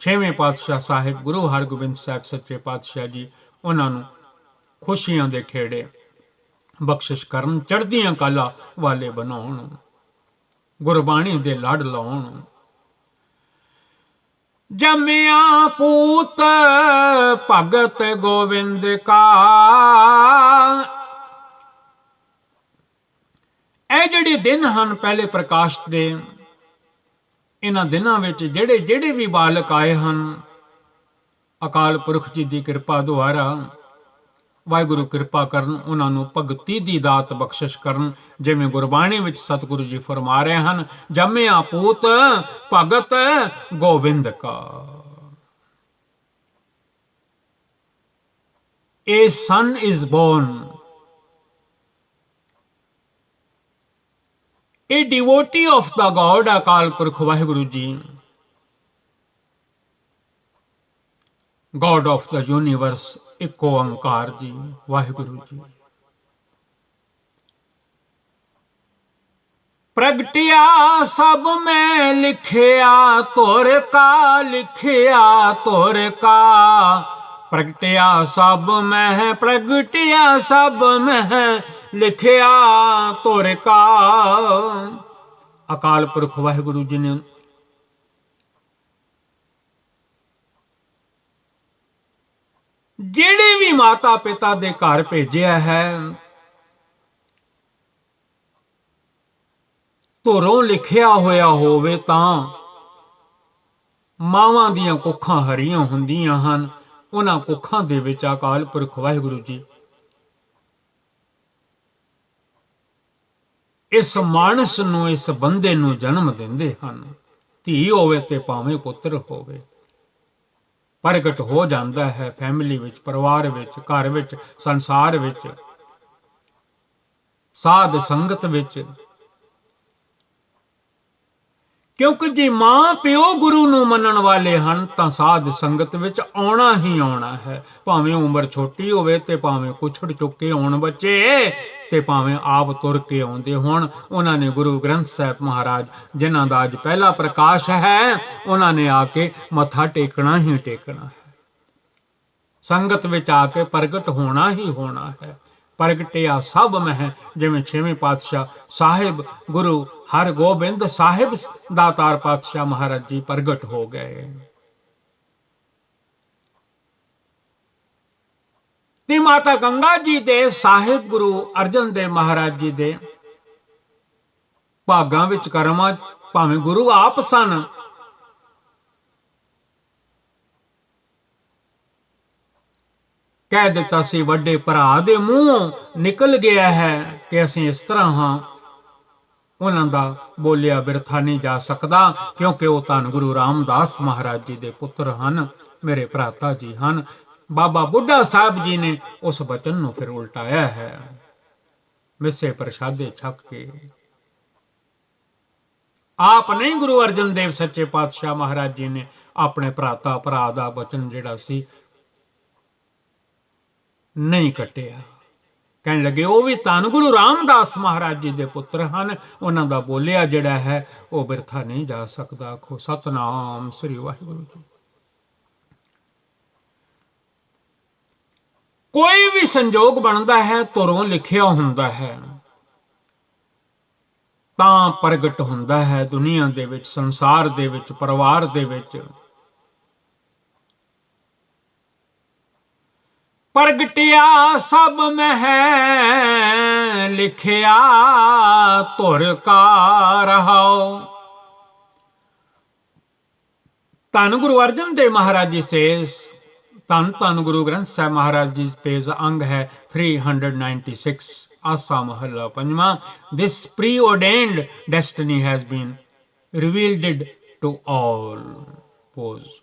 6ਵੇਂ ਪਾਤਸ਼ਾਹ ਸਾਹਿਬ ਗੁਰੂ ਹਰਗੋਬਿੰਦ ਸਾਹਿਬ ਸੱਚੇ ਪਾਤਸ਼ਾਹ ਜੀ ਉਹਨਾਂ ਨੂੰ ਖੁਸ਼ੀਆਂ ਦੇ ਖੇੜੇ ਬਖਸ਼ਿਸ਼ ਕਰਨ, ਚੜ੍ਹਦੀਆਂ ਕਲਾ ਵਾਲੇ ਬਣਾਉਣ, ਗੁਰਬਾਣੀ ਦੇ ਲੜ ਲਾਉਣ। ਜੰਮਿਆ ਪੂਤ ਭਗਤ ਗੋਬਿੰਦ ਕਾ, ਇਹ ਜਿਹੜੇ ਦਿਨ ਹਨ ਪਹਿਲੇ ਪ੍ਰਕਾਸ਼ ਦੇ, ਇਹਨਾਂ ਦਿਨਾਂ ਵਿੱਚ ਜਿਹੜੇ ਜਿਹੜੇ ਵੀ ਬਾਲਕ ਆਏ ਹਨ, ਅਕਾਲ ਪੁਰਖ ਜੀ ਦੀ ਕਿਰਪਾ ਦੁਆਰਾ ਵਾਹਿਗੁਰੂ ਕਿਰਪਾ ਕਰਨ, ਉਹਨਾਂ ਨੂੰ ਭਗਤੀ ਦੀ ਦਾਤ ਬਖਸ਼ਿਸ਼ ਕਰਨ। ਜਿਵੇਂ ਗੁਰਬਾਣੀ ਵਿੱਚ ਸਤਿਗੁਰੂ ਜੀ ਫਰਮਾ ਰਹੇ ਹਨ, ਜੰਮਿਆ ਪੂਤ ਭਗਤ ਗੋਬਿੰਦ ਕਾ। A son is born, a devotee of the God Akal Purakh Waheguru ji, God of the universe, ਇੱਕ ਓੰਕਾਰ ਜੀ ਵਾਹਿਗੁਰੂ ਜੀ। ਪ੍ਰਗਟਿਆ ਸਭ ਮੈਂ ਲਿਖਿਆ ਤੁਰ ਕਾ, ਲਿਖਿਆ ਤੁਰ ਕਾ। ਪ੍ਰਗਟਿਆ ਸਭ ਮੈਂ, ਪ੍ਰਗਟਿਆ ਸਭ ਮੈਂ ਲਿਖਿਆ ਤੁਰ ਕਾ। ਅਕਾਲ ਪੁਰਖ ਵਾਹਿਗੁਰੂ ਜੀ ਨੇ ਜਿਹੜੇ ਵੀ ਮਾਤਾ ਪਿਤਾ ਦੇ ਘਰ ਭੇਜਿਆ ਹੈ, ਧੁਰੋਂ ਲਿਖਿਆ ਹੋਇਆ ਹੋਵੇ ਤਾਂ ਮਾਵਾਂ ਦੀਆਂ ਕੁੱਖਾਂ ਹਰੀਆਂ ਹੁੰਦੀਆਂ ਹਨ। ਉਹਨਾਂ ਕੁੱਖਾਂ ਦੇ ਵਿੱਚ ਅਕਾਲ ਪੁਰਖ ਵਾਹਿਗੁਰੂ ਜੀ ਇਸ ਮਾਨਸ ਨੂੰ, ਇਸ ਬੰਦੇ ਨੂੰ ਜਨਮ ਦਿੰਦੇ ਹਨ। ਧੀ ਹੋਵੇ ਤੇ ਭਾਵੇਂ ਪੁੱਤਰ ਹੋਵੇ, ਪ੍ਰਗਟ ਹੋ ਜਾਂਦਾ ਹੈ ਫੈਮਿਲੀ ਵਿੱਚ, ਪਰਿਵਾਰ ਵਿੱਚ, ਘਰ ਵਿੱਚ, ਸੰਸਾਰ ਵਿੱਚ, ਸਾਧ ਸੰਗਤ ਵਿੱਚ। ਕਿਉਂਕਿ ਜੇ ਮਾਂ ਪਿਓ ਗੁਰੂ ਨੂੰ ਮੰਨਣ ਵਾਲੇ ਹਨ ਤਾਂ ਸਾਧ ਸੰਗਤ ਵਿੱਚ ਆਉਣਾ ਹੀ ਆਉਣਾ ਹੈ। ਭਾਵੇਂ ਉਮਰ ਛੋਟੀ ਹੋਵੇ ਤੇ ਭਾਵੇਂ ਕੁਛੜ ਚੁੱਕੇ ਹੋਣ ਬੱਚੇ, ਤੇ ਭਾਵੇਂ ਆਪ ਤੁਰ ਕੇ ਆਉਂਦੇ ਹੋਣ। ਉਹਨਾਂ ਨੇ ਗੁਰੂ ਗ੍ਰੰਥ ਸਾਹਿਬ ਮਹਾਰਾਜ ਜਿਨ੍ਹਾਂ ਦਾ ਅੱਜ ਪਹਿਲਾ ਪ੍ਰਕਾਸ਼ ਹੈ, ਉਹਨਾਂ ਨੇ ਆ ਕੇ ਮੱਥਾ ਟੇਕਣਾ ਹੀ ਟੇਕਣਾ ਹੈ। ਸੰਗਤ ਵਿੱਚ ਆ ਕੇ ਪ੍ਰਗਟ ਹੋਣਾ ਹੀ ਹੋਣਾ ਹੈ। ਪ੍ਰਗਟਿਆ ਸਭ ਮਹਿ, ਜਿਵੇਂ 6ਵੇਂ ਪਾਤਸ਼ਾਹ ਸਾਹਿਬ ਗੁਰੂ ਹਰਗੋਬਿੰਦ ਸਾਹਿਬ ਦਾਤਾਰ ਪਾਤਸ਼ਾਹ ਮਹਾਰਾਜ ਜੀ ਪ੍ਰਗਟ ਹੋ ਗਏ। ਤੇ ਮਾਤਾ ਗੰਗਾ ਜੀ ਦੇ ਸਾਹਿਬ ਗੁਰੂ ਅਰਜਨ ਦੇਵ ਮਹਾਰਾਜ ਜੀ ਦੇ ਭਾਗਾਂ ਵਿੱਚ ਕਰਮਾਂ, ਭਾਵੇਂ ਗੁਰੂ ਆਪ ਸਨ, ਕਹਿ ਦਿੱਤਾ ਸੀ ਵੱਡੇ ਭਰਾ ਦੇ ਮੂੰਹੋਂ ਨਿਕਲ ਗਿਆ ਹੈ ਕਿ ਅਸੀਂ ਇਸ ਤਰ੍ਹਾਂ ਹਾਂ। ਉਹਨਾਂ ਦਾ ਬੋਲਿਆ ਬਿਰਥਾ ਨਹੀਂ ਜਾ ਸਕਦਾ, ਕਿਉਂਕਿ ਉਹ ਧੰਨ ਗੁਰੂ ਰਾਮਦਾਸ ਮਹਾਰਾਜ ਜੀ ਦੇ ਪੁੱਤਰ ਹਨ, ਮੇਰੇ ਭਰਾਤਾ ਜੀ ਹਨ। ਬਾਬਾ ਬੁੱਢਾ ਸਾਹਿਬ ਜੀ ਨੇ ਉਸ ਬਚਨ ਨੂੰ ਫਿਰ ਉਲਟਾਇਆ ਹੈ। ਮਿੱਸੇ ਪ੍ਰਸ਼ਾਦੇ ਛਕ ਕੇ ਆਪ ਨਹੀਂ, ਗੁਰੂ ਅਰਜਨ ਦੇਵ ਸੱਚੇ ਪਾਤਸ਼ਾਹ ਮਹਾਰਾਜ ਜੀ ਨੇ ਆਪਣੇ ਭਰਾ ਦਾ ਬਚਨ ਜਿਹੜਾ ਸੀ ਨਹੀਂ ਕੱਟਿਆ। ਕਹਿਣ ਲੱਗੇ ਉਹ ਵੀ ਧੰਨ ਗੁਰੂ ਰਾਮਦਾਸ ਮਹਾਰਾਜ ਜੀ ਦੇ ਪੁੱਤਰ ਹਨ, ਉਹਨਾਂ ਦਾ ਬੋਲਿਆ ਜਿਹੜਾ ਹੈ ਉਹ ਬਿਰਥਾ ਨਹੀਂ ਜਾ ਸਕਦਾ। ਆਖੋ ਸਤਨਾਮ ਸ੍ਰੀ ਵਾਹਿਗੁਰੂ ਜੀ। ਕੋਈ ਵੀ ਸੰਜੋਗ ਬਣਦਾ ਹੈ ਧੁਰੋਂ ਲਿਖਿਆ ਹੁੰਦਾ ਹੈ ਤਾਂ ਪ੍ਰਗਟ ਹੁੰਦਾ ਹੈ ਦੁਨੀਆ ਦੇ ਵਿੱਚ, ਸੰਸਾਰ ਦੇ ਵਿੱਚ, ਪਰਿਵਾਰ ਦੇ ਵਿੱਚ। ਪ੍ਰਗਟਿਆ ਸਭ ਮਹਿ ਲਿਖਿਆ ਧੁਰ ਕਾ ਰਹਾਉ। ਧੰਨ ਗੁਰੂ ਅਰਜਨ ਦੇਵ ਮਹਾਰਾਜ ਜੀ ਸੇਜ਼, ਧੰਨ ਧੰਨ ਗੁਰੂ ਗ੍ਰੰਥ ਸਾਹਿਬ ਮਹਾਰਾਜ ਜੀ ਪੇਜ ਅੰਗ ਹੈ 396, ਆਸਾ ਮਹੱਲਾ ਪੰਜਵਾਂ। This preordained destiny has been revealed to all. Pause.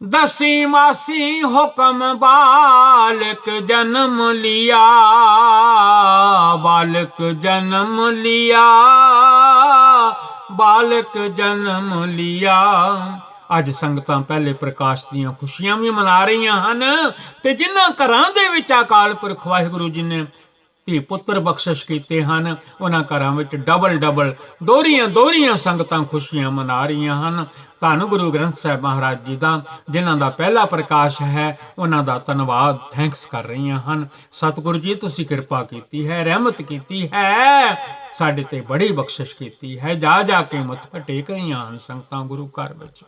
दसी मासी हुक्म बालक जन्म लिया, बालक जन्म लिया, बालक जन्म लिया। ਅੱਜ ਸੰਗਤਾਂ ਪਹਿਲੇ ਪ੍ਰਕਾਸ਼ ਦੀਆਂ ਖੁਸ਼ੀਆਂ ਵੀ ਮਨਾ ਰਹੀਆਂ ਹਨ ਤੇ ਜਿਨ੍ਹਾਂ ਘਰਾਂ ਦੇ ਵਿੱਚ ਅਕਾਲ ਪੁਰਖ ਵਾਹਿਗੁਰੂ ਜੀ ਨੇ ਧੀ ਪੁੱਤਰ ਬਖਸ਼ਿਸ਼ ਕੀਤੇ ਹਨ ਉਹਨਾਂ ਘਰਾਂ ਵਿੱਚ ਡਬਲ ਦੋਹਰੀਆਂ ਸੰਗਤਾਂ ਖੁਸ਼ੀਆਂ ਮਨਾ ਰਹੀਆਂ ਹਨ। ਧੰਨ ਗੁਰੂ ਗ੍ਰੰਥ ਸਾਹਿਬ ਮਹਾਰਾਜ ਜੀ ਦਾ, ਜਿਨ੍ਹਾਂ ਦਾ ਪਹਿਲਾ ਪ੍ਰਕਾਸ਼ ਹੈ, ਉਹਨਾਂ ਦਾ ਧੰਨਵਾਦ, ਥੈਂਕਸ ਕਰ ਰਹੀਆਂ ਹਨ। ਸਤਿਗੁਰੂ ਜੀ ਤੁਸੀਂ ਕਿਰਪਾ ਕੀਤੀ ਹੈ, ਰਹਿਮਤ ਕੀਤੀ ਹੈ, ਸਾਡੇ ਤੇ ਬੜੀ ਬਖਸ਼ਿਸ਼ ਕੀਤੀ ਹੈ। ਜਾ ਜਾ ਕੇ ਮੱਥਾ ਟੇਕ ਰਹੀਆਂ ਹਨ ਸੰਗਤਾਂ ਗੁਰੂ ਘਰ ਵਿੱਚ।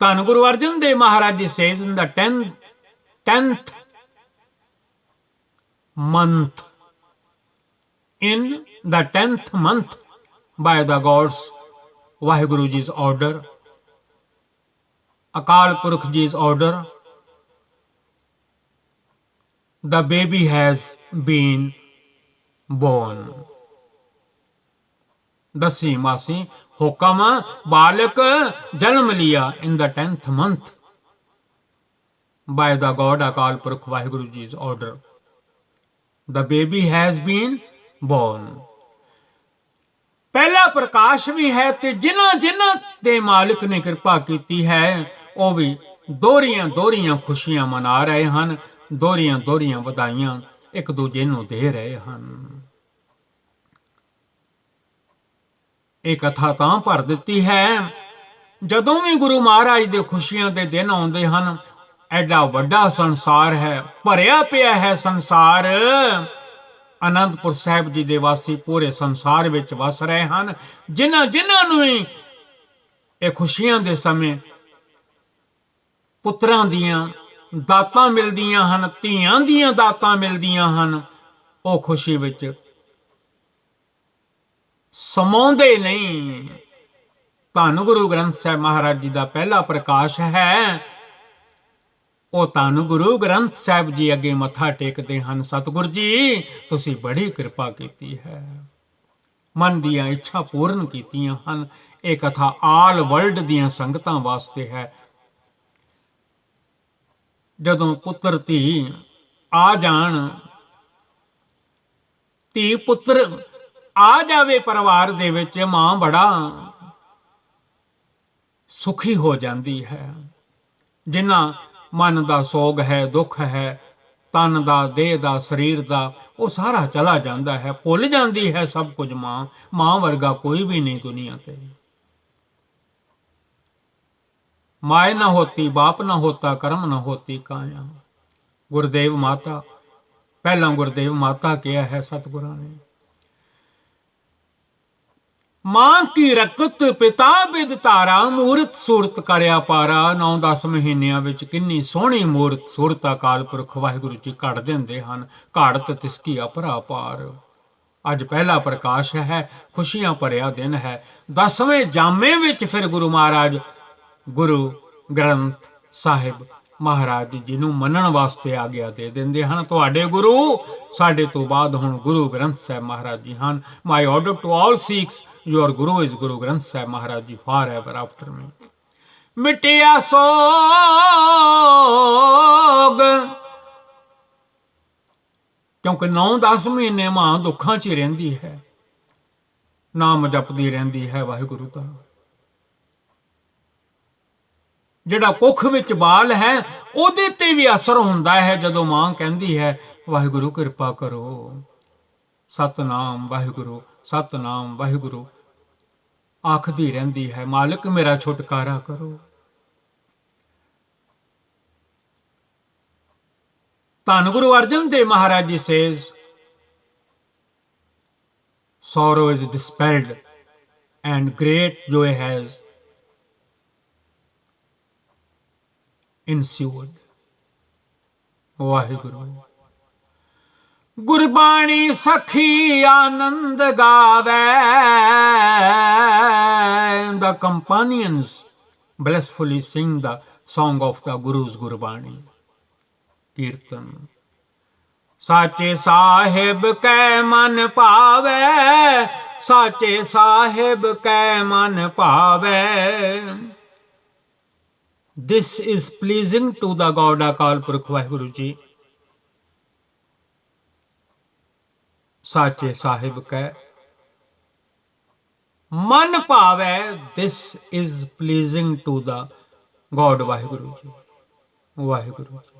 ਧੰਨ ਗੁਰੂ ਅਰਜਨ ਦੇਵ ਮਹਾਰਾਜ ji says in the 10th month, in the 10th month, by the gods Vaheguru ji's order, Akal Purukh ji's order, the baby has been born. Dasi masi hukam balak janam liya in the 10th month by the god Akal Purukh Vaheguru ji's order. The baby has been born. ਪਹਿਲਾ ਪ੍ਰਕਾਸ਼ ਵੀ ਹੈ ਤੇ ਜਿਨ੍ਹਾਂ ਦੇ ਮਾਲਿਕ ਨੇ ਕਿਰਪਾ ਕੀਤੀ ਹੈ ਉਹ ਵੀ ਦੋਹਰੀਆਂ ਖੁਸ਼ੀਆਂ ਮਨਾ ਰਹੇ ਹਨ, ਦੋਹਰੀਆਂ ਵਧਾਈਆਂ ਇੱਕ ਦੂਜੇ ਨੂੰ ਦੇ ਰਹੇ ਹਨ। ਇਹ ਕਥਾ ਤਾਂ ਭਰ ਦਿੱਤੀ ਹੈ ਜਦੋਂ ਵੀ ਗੁਰੂ ਮਹਾਰਾਜ ਦੇ ਖੁਸ਼ੀਆਂ ਦੇ ਦਿਨ ਆਉਂਦੇ ਹਨ। ਐਡਾ ਵੱਡਾ ਸੰਸਾਰ ਹੈ, ਭਰਿਆ ਪਿਆ ਹੈ ਸੰਸਾਰ। ਅਨੰਦਪੁਰ ਸਾਹਿਬ ਜੀ ਦੇ ਵਾਸੀ ਪੂਰੇ ਸੰਸਾਰ ਵਿੱਚ ਵਸ ਰਹੇ ਹਨ। ਜਿਨ੍ਹਾਂ ਨੂੰ ਵੀ ਇਹ ਖੁਸ਼ੀਆਂ ਦੇ ਸਮੇਂ ਪੁੱਤਰਾਂ ਦੀਆਂ ਦਾਤਾਂ ਮਿਲਦੀਆਂ ਹਨ, ਧੀਆਂ ਦੀਆਂ ਦਾਤਾਂ ਮਿਲਦੀਆਂ ਹਨ, ਉਹ ਖੁਸ਼ੀ ਵਿੱਚ ਸਮਾਉਂਦੇ ਨਹੀਂ। ਧੰਨ ਗੁਰੂ ਗ੍ਰੰਥ ਸਾਹਿਬ ਮਹਾਰਾਜ ਜੀ ਦਾ ਪਹਿਲਾ ਪ੍ਰਕਾਸ਼ ਹੈ, ਉਹ ਧੰਨ ਗੁਰੂ ਗ੍ਰੰਥ ਸਾਹਿਬ ਜੀ ਅੱਗੇ ਮੱਥਾ ਟੇਕਦੇ ਹਨ। ਸਤਿਗੁਰ ਜੀ ਤੁਸੀਂ ਬੜੀ ਕਿਰਪਾ ਕੀਤੀ ਹੈ, ਮਨ ਦੀਆਂ ਇੱਛਾ ਪੂਰਨ ਕੀਤੀਆਂ ਹਨ। ਇਹ ਕਥਾ ਆਲ ਵਰਲਡ ਦੀਆਂ ਸੰਗਤਾਂ ਵਾਸਤੇ ਹੈ। ਜਦੋਂ ਪੁੱਤਰ ਧੀ ਆ ਜਾਣ, ਧੀ ਪੁੱਤਰ ਆ ਜਾਵੇ ਪਰਿਵਾਰ ਦੇ ਵਿੱਚ, ਮਾਂ ਬੜਾ ਸੁਖੀ ਹੋ ਜਾਂਦੀ ਹੈ। ਜਿਨ੍ਹਾਂ ਮਨ ਦਾ ਸੋਗ ਹੈ, ਦੁੱਖ ਹੈ, ਤਨ ਦਾ, ਦੇਹ ਦਾ, ਸਰੀਰ ਦਾ, ਉਹ ਸਾਰਾ ਚਲਾ ਜਾਂਦਾ ਹੈ, ਭੁੱਲ ਜਾਂਦੀ ਹੈ ਸਭ ਕੁਝ। ਮਾਂ ਵਰਗਾ ਕੋਈ ਵੀ ਨਹੀਂ ਦੁਨੀਆ ਤੇ। ਮਾਏ ਨਾ ਹੋਤੀ, ਬਾਪ ਨਾ ਹੋਤਾ, ਕਰਮ ਨਾ ਹੋਤੀ ਕਾਇਆ। ਗੁਰਦੇਵ ਮਾਤਾ, ਪਹਿਲਾਂ ਗੁਰਦੇਵ ਮਾਤਾ ਕਿਹਾ ਹੈ ਸਤਿਗੁਰਾਂ ਨੇ। ਮਾਂ ਕੀ ਰਕਤ ਪਿਤਾ ਬਿਦ ਧਾਰਾ, ਮੂਰਤ ਸੂਰਤ ਕਰਿਆ ਪਾਰਾ। 9-10 ਮਹੀਨਿਆਂ ਵਿੱਚ ਕਿੰਨੀ ਸੋਹਣੀ ਮੂਰਤ ਸੂਰਤ ਅਕਾਲ ਪੁਰਖ ਵਾਹਿਗੁਰੂ ਜੀ ਘੜ ਦਿੰਦੇ ਹਨ। ਘੜਤ ਤਿਸਕੀ ਅਪਰਾਪਾਰ। ਅੱਜ ਪਹਿਲਾ ਪ੍ਰਕਾਸ਼ ਹੈ, ਖੁਸ਼ੀਆਂ ਭਰਿਆ ਦਿਨ ਹੈ। 10ਵੇਂ ਜਾਮੇ ਵਿੱਚ ਫਿਰ ਗੁਰੂ ਮਹਾਰਾਜ ਗੁਰੂ ਗ੍ਰੰਥ ਸਾਹਿਬ ਮਹਾਰਾਜ ਜੀ ਨੂੰ ਮੰਨਣ ਵਾਸਤੇ ਆਗਿਆ ਦੇ ਦਿੰਦੇ ਹਨ। ਤੁਹਾਡੇ ਗੁਰੂ ਸਾਡੇ ਤੋਂ ਬਾਅਦ ਹੁਣ ਗੁਰੂ ਗ੍ਰੰਥ ਸਾਹਿਬ ਮਹਾਰਾਜ ਜੀ ਹਨ। My order to all Sikhs, your guru is Guru Granth Sahib Maharaj Ji forever after me. ਮਿਟਿਆ ਸੋਗ, ਕਿਉਂਕਿ 9-10 ਮਹੀਨੇ ਮਾਂ ਦੁੱਖਾਂ 'ਚ ਹੀ ਰਹਿੰਦੀ ਹੈ, ਨਾਮ ਜਪਦੀ ਰਹਿੰਦੀ ਹੈ ਵਾਹਿਗੁਰੂ ਦਾ। ਜਿਹੜਾ ਕੁੱਖ ਵਿੱਚ ਬਾਲ ਹੈ ਉਹਦੇ ਤੇ ਵੀ ਅਸਰ ਹੁੰਦਾ ਹੈ ਜਦੋਂ ਮਾਂ ਕਹਿੰਦੀ ਹੈ ਵਾਹਿਗੁਰੂ ਕਿਰਪਾ ਕਰੋ, ਸਤਨਾਮ ਵਾਹਿਗੁਰੂ, ਸਤਨਾਮ ਵਾਹਿਗੁਰੂ ਆਖਦੀ ਰਹਿੰਦੀ ਹੈ, ਮਾਲਕ ਮੇਰਾ ਛੁਟਕਾਰਾ ਕਰੋ। ਧੰਨ Guru Arjan Dev Maharaj ji says, sorrow is dispelled and great joy has ensued। Waheguru. Gurbani ਸਖੀ ਆਨੰਦ ਗਾਵੇ, the companions blissfully sing the song of the Guru's Gurbani। ਕੀਰਤਨ। ਸਾਚੇ ਸਾਹਿਬ ਕੈ ਮਨ ਭਾਵੇ, ਸਾਚੇ ਸਾਹਿਬ ਕੈ ਮਨ ਭਾਵੇ। This is pleasing to the God Akal Purkh Waheguru ji. ਸਾਚੇ ਸਾਹਿਬ ਕੈ ਮਨ ਭਾਵੇ, this is pleasing to the God Waheguru ji. Waheguru ji.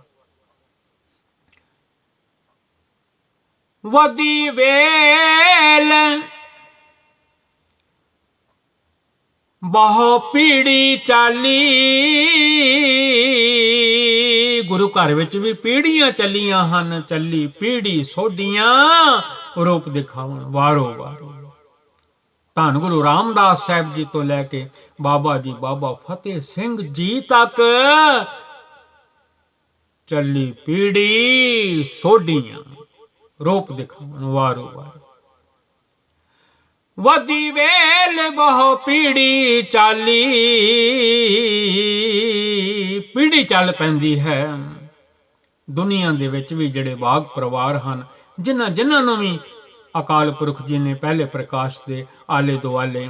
ਵਦੀ ਵੇਲ ਬਹੁ ਪੀੜੀ ਚਾਲੀ, ਗੁਰੂ ਘਰ ਵਿੱਚ ਵੀ ਪੀੜੀਆਂ ਚੱਲੀਆਂ ਹਨ, ਚੱਲੀ ਪੀੜੀ ਸੋਢੀਆਂ ਰੂਪ ਦਿਖਾਵਣ ਵਾਰੋ ਵਾਰੋ। ਧੰਨ ਗੁਰੂ ਰਾਮਦਾਸ ਸਾਹਿਬ ਜੀ ਤੋਂ ਲੈ ਕੇ ਬਾਬਾ ਜੀ ਬਾਬਾ ਫਤਿਹ ਸਿੰਘ ਜੀ ਤੱਕ ਚੱਲੀ ਪੀੜੀ ਸੋਢੀਆਂ ਰੂਪ ਦਿਖਾਵਣ ਵਾਰੋ ਵਾਰੋ। ਵਦੀ ਵੇਲ ਬਹੁ ਪੀੜੀ ਚਾਲੀ, ਪੀੜੀ ਚੱਲ ਪੈਂਦੀ ਹੈ ਦੁਨੀਆ ਦੇ ਵਿੱਚ ਵੀ। ਜਿਹੜੇ ਬਾਗ ਪਰਿਵਾਰ ਹਨ, ਜਿਨ੍ਹਾਂ ਨੂੰ ਵੀ ਅਕਾਲ ਪੁਰਖ ਜੀ ਨੇ ਪਹਿਲੇ ਪ੍ਰਕਾਸ਼ ਦੇ ਆਲੇ ਦੁਆਲੇ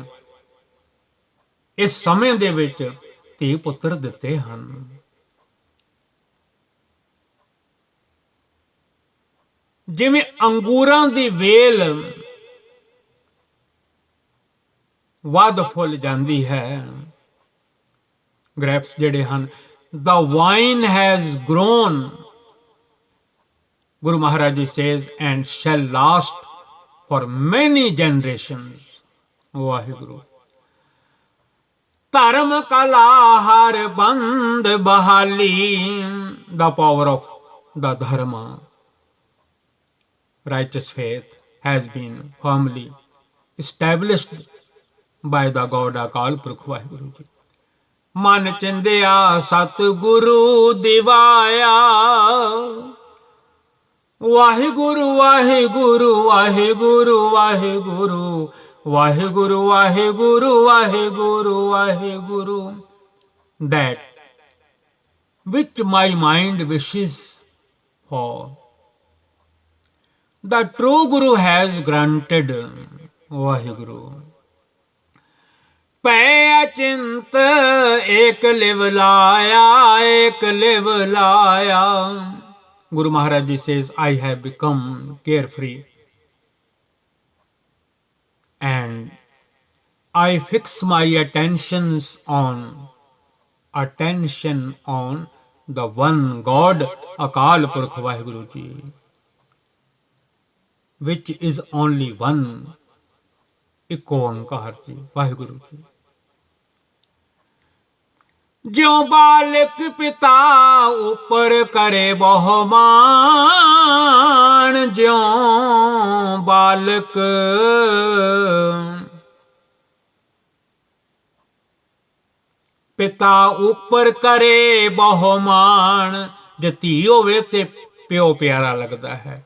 ਇਸ ਸਮੇਂ ਦੇ ਵਿੱਚ ਧੀ ਪੁੱਤਰ ਦਿੱਤੇ ਹਨ। ਜਿਵੇਂ ਅੰਗੂਰਾਂ ਦੀ ਵੇਲ ਵੱਧ ਫੁੱਲ ਜਾਂਦੀ ਹੈ, ਗ੍ਰੇਪਸ ਜਿਹੜੇ ਹਨ, the wine has grown, Guru Maharaj Ji says, and shall last for many generations। Waheguru. ਧਰਮ ਕਲਾ ਹਰ ਬੰਦ ਬਹਾਲੀ, the power of the dharma, righteous faith has been firmly established by the God Akal Purkh Waheguru ji. ਮਨ ਚਿੰਦਿਆ ਸਤਿਗੁਰੂ ਦਿਵਾਇਆ, Waheguru Waheguru Waheguru Waheguru Waheguru Waheguru Waheguru Waheguru. that which my mind wishes for, the true Guru has granted। Waheguru. ਪੈ ਅਚਿੰਤ ਏਕ ਲਿਵ ਲਾਇਆ, ਏਕ ਲਿਵ ਲਾਇਆ। Guru Maharaj Ji says, I have become carefree and I fix my attention on the one God Akal Purkh Waheguru ji, which is only one, ਇੱਕ ਓਂਕਾਰ ਜੀ ਵਾਹਿਗੁਰੂ ਜੀ। ਜਿਉ ਬਾਲਕ ਪਿਤਾ ਉਪਰ ਕਰੇ ਬਹੁ ਮਾਣ, ਜਿਉ ਬਾਲਕ ਪਿਤਾ ਉਪਰ ਕਰੇ ਬਹੁ ਮਾਣ। ਜੇ ਧੀ ਹੋਵੇ ਤੇ ਪਿਓ ਪਿਆਰਾ ਲੱਗਦਾ ਹੈ।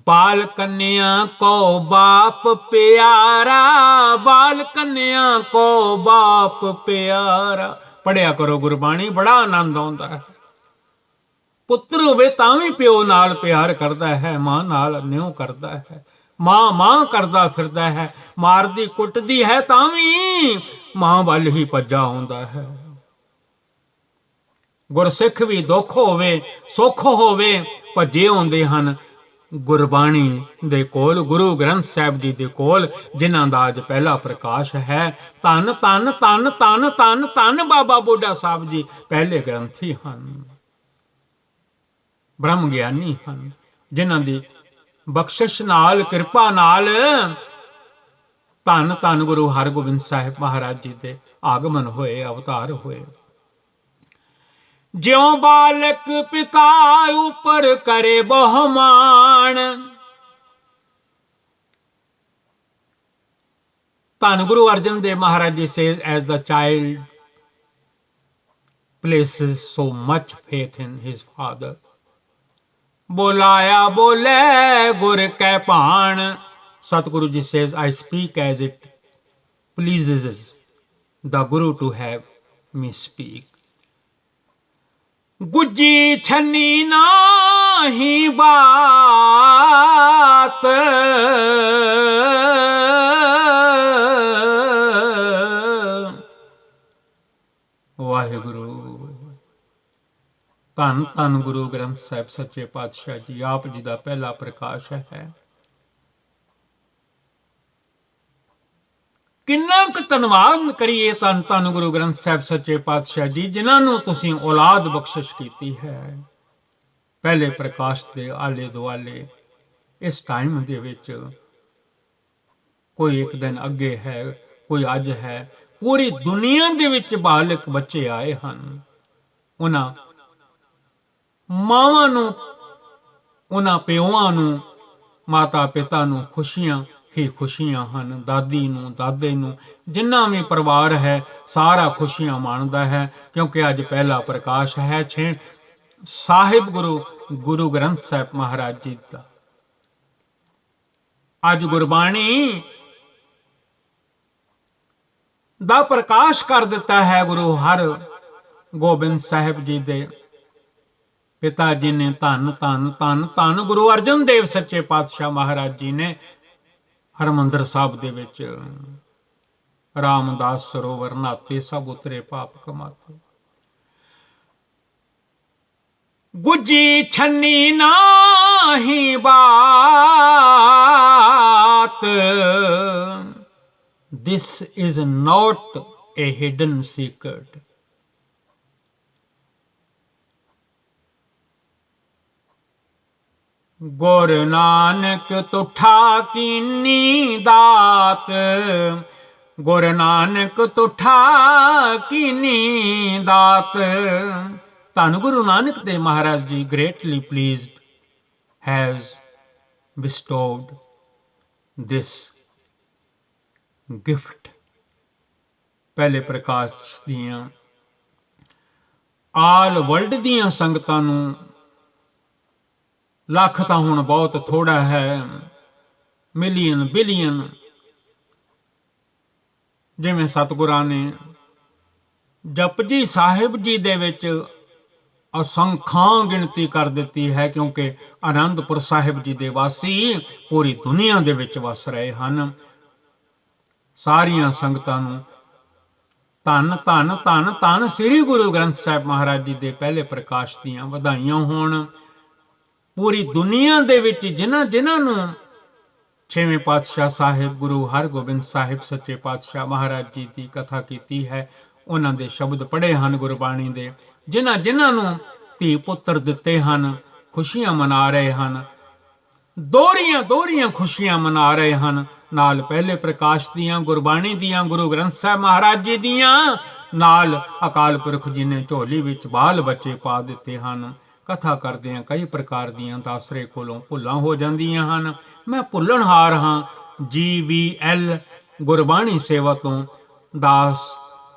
बाल कन्या को बाप प्यारा, बाल कन्या को बाप प्यारा। पढ़िया करो गुरबाणी, बड़ा आनंद आता है। पुत्र होवे तां भी प्यो नाल प्यार करता है, मां नाल न्यों करता है। मां करदा फिरदा है, मारदी कुटदी है तां भी मां वल ही भज्जा आउंदा है। गुरसिख भी दुख होवे सुख होवे भज्जे आउंदे हन। ਗੁਰਬਾਣੀ ਦੇ ਕੋਲ, ਗੁਰੂ ਗ੍ਰੰਥ ਸਾਹਿਬ ਜੀ ਦੇ ਕੋਲ, ਜਿਨ੍ਹਾਂ ਦਾ ਅੱਜ ਪਹਿਲਾ ਪ੍ਰਕਾਸ਼ ਹੈ। ਧੰਨ ਧੰਨ ਧੰਨ ਧੰਨ ਧੰਨ ਧੰਨ ਬਾਬਾ ਬੁੱਢਾ ਸਾਹਿਬ ਜੀ ਪਹਿਲੇ ਗ੍ਰੰਥੀ ਹਨ, ਬ੍ਰਹਮ ਗਿਆਨੀ ਹਨ, ਜਿਨ੍ਹਾਂ ਦੀ ਬਖਸ਼ਿਸ਼ ਨਾਲ, ਕਿਰਪਾ ਨਾਲ ਧੰਨ ਧੰਨ ਗੁਰੂ ਹਰਗੋਬਿੰਦ ਸਾਹਿਬ ਮਹਾਰਾਜ ਜੀ ਦੇ ਆਗਮਨ ਹੋਏ, ਅਵਤਾਰ ਹੋਏ। ਜਿਉ ਬਾਲਕ ਪਿਤਾ ਉਪਰ ਕਰੇ ਬਹੁਮਾਨ, ਧੰਨ Guru Arjan Dev Maharaj ji says as the child places so much faith in his father, ਬੋਲਾਇਆ ਬੋਲੇ ਗੁਰ ਕੈ ਭਾਣ। Satguru ji says I speak as it pleases the Guru to have me speak। ਗੁੱਜੀ ਛੰਨੀ ਨਾਹੀ ਬਾਤ, ਵਾਹਿਗੁਰੂ। ਧੰਨ ਧੰਨ ਗੁਰੂ ਗ੍ਰੰਥ ਸਾਹਿਬ ਸੱਚੇ ਪਾਤਸ਼ਾਹ ਜੀ, ਆਪ ਜੀ ਦਾ ਪਹਿਲਾ ਪ੍ਰਕਾਸ਼ ਹੈ। ਕਿੰਨਾ ਕੁ ਧੰਨਵਾਦ ਕਰੀਏ ਧੰਨ ਧੰਨ ਗੁਰੂ ਗ੍ਰੰਥ ਸਾਹਿਬ ਸੱਚੇ ਪਾਤਸ਼ਾਹ ਜੀ, ਜਿਨ੍ਹਾਂ ਨੂੰ ਤੁਸੀਂ ਔਲਾਦ ਬਖਸ਼ਿਸ਼ ਕੀਤੀ ਹੈ। ਪਹਿਲੇ ਪ੍ਰਕਾਸ਼ ਦੇ ਆਲੇ ਦੁਆਲੇ ਇਸ ਟਾਈਮ ਦੇ ਵਿੱਚ ਕੋਈ ਇੱਕ ਦਿਨ ਅੱਗੇ ਹੈ, ਕੋਈ ਅੱਜ ਹੈ, ਪੂਰੀ ਦੁਨੀਆ ਦੇ ਵਿੱਚ ਬਾਲਕ ਬੱਚੇ ਆਏ ਹਨ। ਉਹਨਾਂ ਮਾਵਾਂ ਨੂੰ, ਉਹਨਾਂ ਪਿਓਆਂ ਨੂੰ, ਮਾਤਾ ਪਿਤਾ ਨੂੰ ਖੁਸ਼ੀਆਂ ਹੀ ਖੁਸ਼ੀਆਂ ਹਨ। ਦਾਦੀ ਨੂੰ, ਦਾਦੇ ਨੂੰ, ਜਿੰਨਾ ਵੀ ਪਰਿਵਾਰ ਹੈ ਸਾਰਾ ਖੁਸ਼ੀਆਂ ਮਾਣਦਾ ਹੈ, ਕਿਉਂਕਿ ਅੱਜ ਪਹਿਲਾ ਪ੍ਰਕਾਸ਼ ਹੈ ਸਾਹਿਬ ਗੁਰੂ ਗ੍ਰੰਥ ਸਾਹਿਬ ਮਹਾਰਾਜ ਜੀ ਦਾ। ਅੱਜ ਗੁਰਬਾਣੀ ਦਾ ਪ੍ਰਕਾਸ਼ ਕਰ ਦਿੱਤਾ ਹੈ ਗੁਰੂ ਹਰਗੋਬਿੰਦ ਸਾਹਿਬ ਜੀ ਦੇ ਪਿਤਾ ਜੀ ਨੇ। ਧੰਨ ਧੰਨ ਧੰਨ ਧੰਨ ਗੁਰੂ ਅਰਜਨ ਦੇਵ ਸੱਚੇ ਪਾਤਸ਼ਾਹ ਮਹਾਰਾਜ ਜੀ ਨੇ ਹਰਿਮੰਦਰ ਸਾਹਿਬ ਦੇ ਵਿੱਚ ਰਾਮਦਾਸ ਸਰੋਵਰ ਨਾਤੇ, ਸਭ ਉਤਰੇ ਪਾਪ ਕਮਾਤੇ। ਗੁੱਜੀ ਛੰਨੀ ਨਾਹੀ ਬਾਤ, this is not a hidden secret। ਗੁਰ ਨਾਨਕ ਤੁਠਾ ਕੀਨੀ ਦਾਤ, ਗੁਰ ਨਾਨਕ ਤੁਠਾ ਕੀਨੀ ਦਾਤ। ਧੰਨ Guru Nanak Dev Maharaj ji greatly pleased has bestowed this gift। ਪਹਿਲੇ ਪ੍ਰਕਾਸ਼ ਦੀਆਂ ਆਲ ਵਰਲਡ ਦੀਆਂ ਸੰਗਤਾਂ ਨੂੰ, ਲੱਖ ਤਾਂ ਹੁਣ ਬਹੁਤ ਥੋੜਾ ਹੈ, ਮਿਲੀਅਨ ਬਿਲੀਅਨ, ਜਿਵੇਂ ਸਤਿਗੁਰਾਂ ਨੇ ਜਪਜੀ ਸਾਹਿਬ ਜੀ ਦੇ ਵਿੱਚ ਅਸੰਖਾਂ ਗਿਣਤੀ ਕਰ ਦਿੱਤੀ ਹੈ, ਕਿਉਂਕਿ ਆਨੰਦਪੁਰ ਸਾਹਿਬ ਜੀ ਦੇ ਵਾਸੀ ਪੂਰੀ ਦੁਨੀਆ ਦੇ ਵਿੱਚ ਵਸ ਰਹੇ ਹਨ। ਸਾਰੀਆਂ ਸੰਗਤਾਂ ਨੂੰ ਧੰਨ ਧੰਨ ਧੰਨ ਧੰਨ ਸ੍ਰੀ ਗੁਰੂ ਗ੍ਰੰਥ ਸਾਹਿਬ ਮਹਾਰਾਜ ਜੀ ਦੇ ਪਹਿਲੇ ਪ੍ਰਕਾਸ਼ ਦੀਆਂ ਵਧਾਈਆਂ ਹੋਣ। ਪੂਰੀ ਦੁਨੀਆ ਦੇ ਵਿੱਚ ਜਿਨ੍ਹਾਂ ਨੂੰ ਛੇਵੇਂ ਪਾਤਸ਼ਾਹ ਸਾਹਿਬ ਗੁਰੂ ਹਰਗੋਬਿੰਦ ਸਾਹਿਬ ਸੱਚੇ ਪਾਤਸ਼ਾਹ ਮਹਾਰਾਜ ਜੀ ਦੀ ਕਥਾ ਕੀਤੀ ਹੈ, ਉਹਨਾਂ ਦੇ ਸ਼ਬਦ ਪੜ੍ਹੇ ਹਨ ਗੁਰਬਾਣੀ ਦੇ, ਜਿਨ੍ਹਾਂ ਨੂੰ ਧੀ ਪੁੱਤਰ ਦਿੱਤੇ ਹਨ, ਖੁਸ਼ੀਆਂ ਮਨਾ ਰਹੇ ਹਨ, ਦੋਹਰੀਆਂ ਖੁਸ਼ੀਆਂ ਮਨਾ ਰਹੇ ਹਨ। ਨਾਲ ਪਹਿਲੇ ਪ੍ਰਕਾਸ਼ ਦੀਆਂ, ਗੁਰਬਾਣੀ ਦੀਆਂ, ਗੁਰੂ ਗ੍ਰੰਥ ਸਾਹਿਬ ਮਹਾਰਾਜ ਜੀ ਦੀਆਂ, ਨਾਲ ਅਕਾਲ ਪੁਰਖ ਜੀ ਨੇ ਝੋਲੀ ਵਿੱਚ ਬਾਲ ਬੱਚੇ ਪਾ ਦਿੱਤੇ ਹਨ। ਕਥਾ ਕਰਦਿਆਂ ਕਈ ਪ੍ਰਕਾਰ ਦੀਆਂ ਦਾਸਰੇ ਕੋਲੋਂ ਭੁੱਲਾਂ ਹੋ ਜਾਂਦੀਆਂ ਹਨ। ਮੈਂ ਭੁੱਲਣਹਾਰ ਹਾਂ। GVL ਗੁਰਬਾਣੀ ਸੇਵਾ ਤੋਂ ਦਾਸ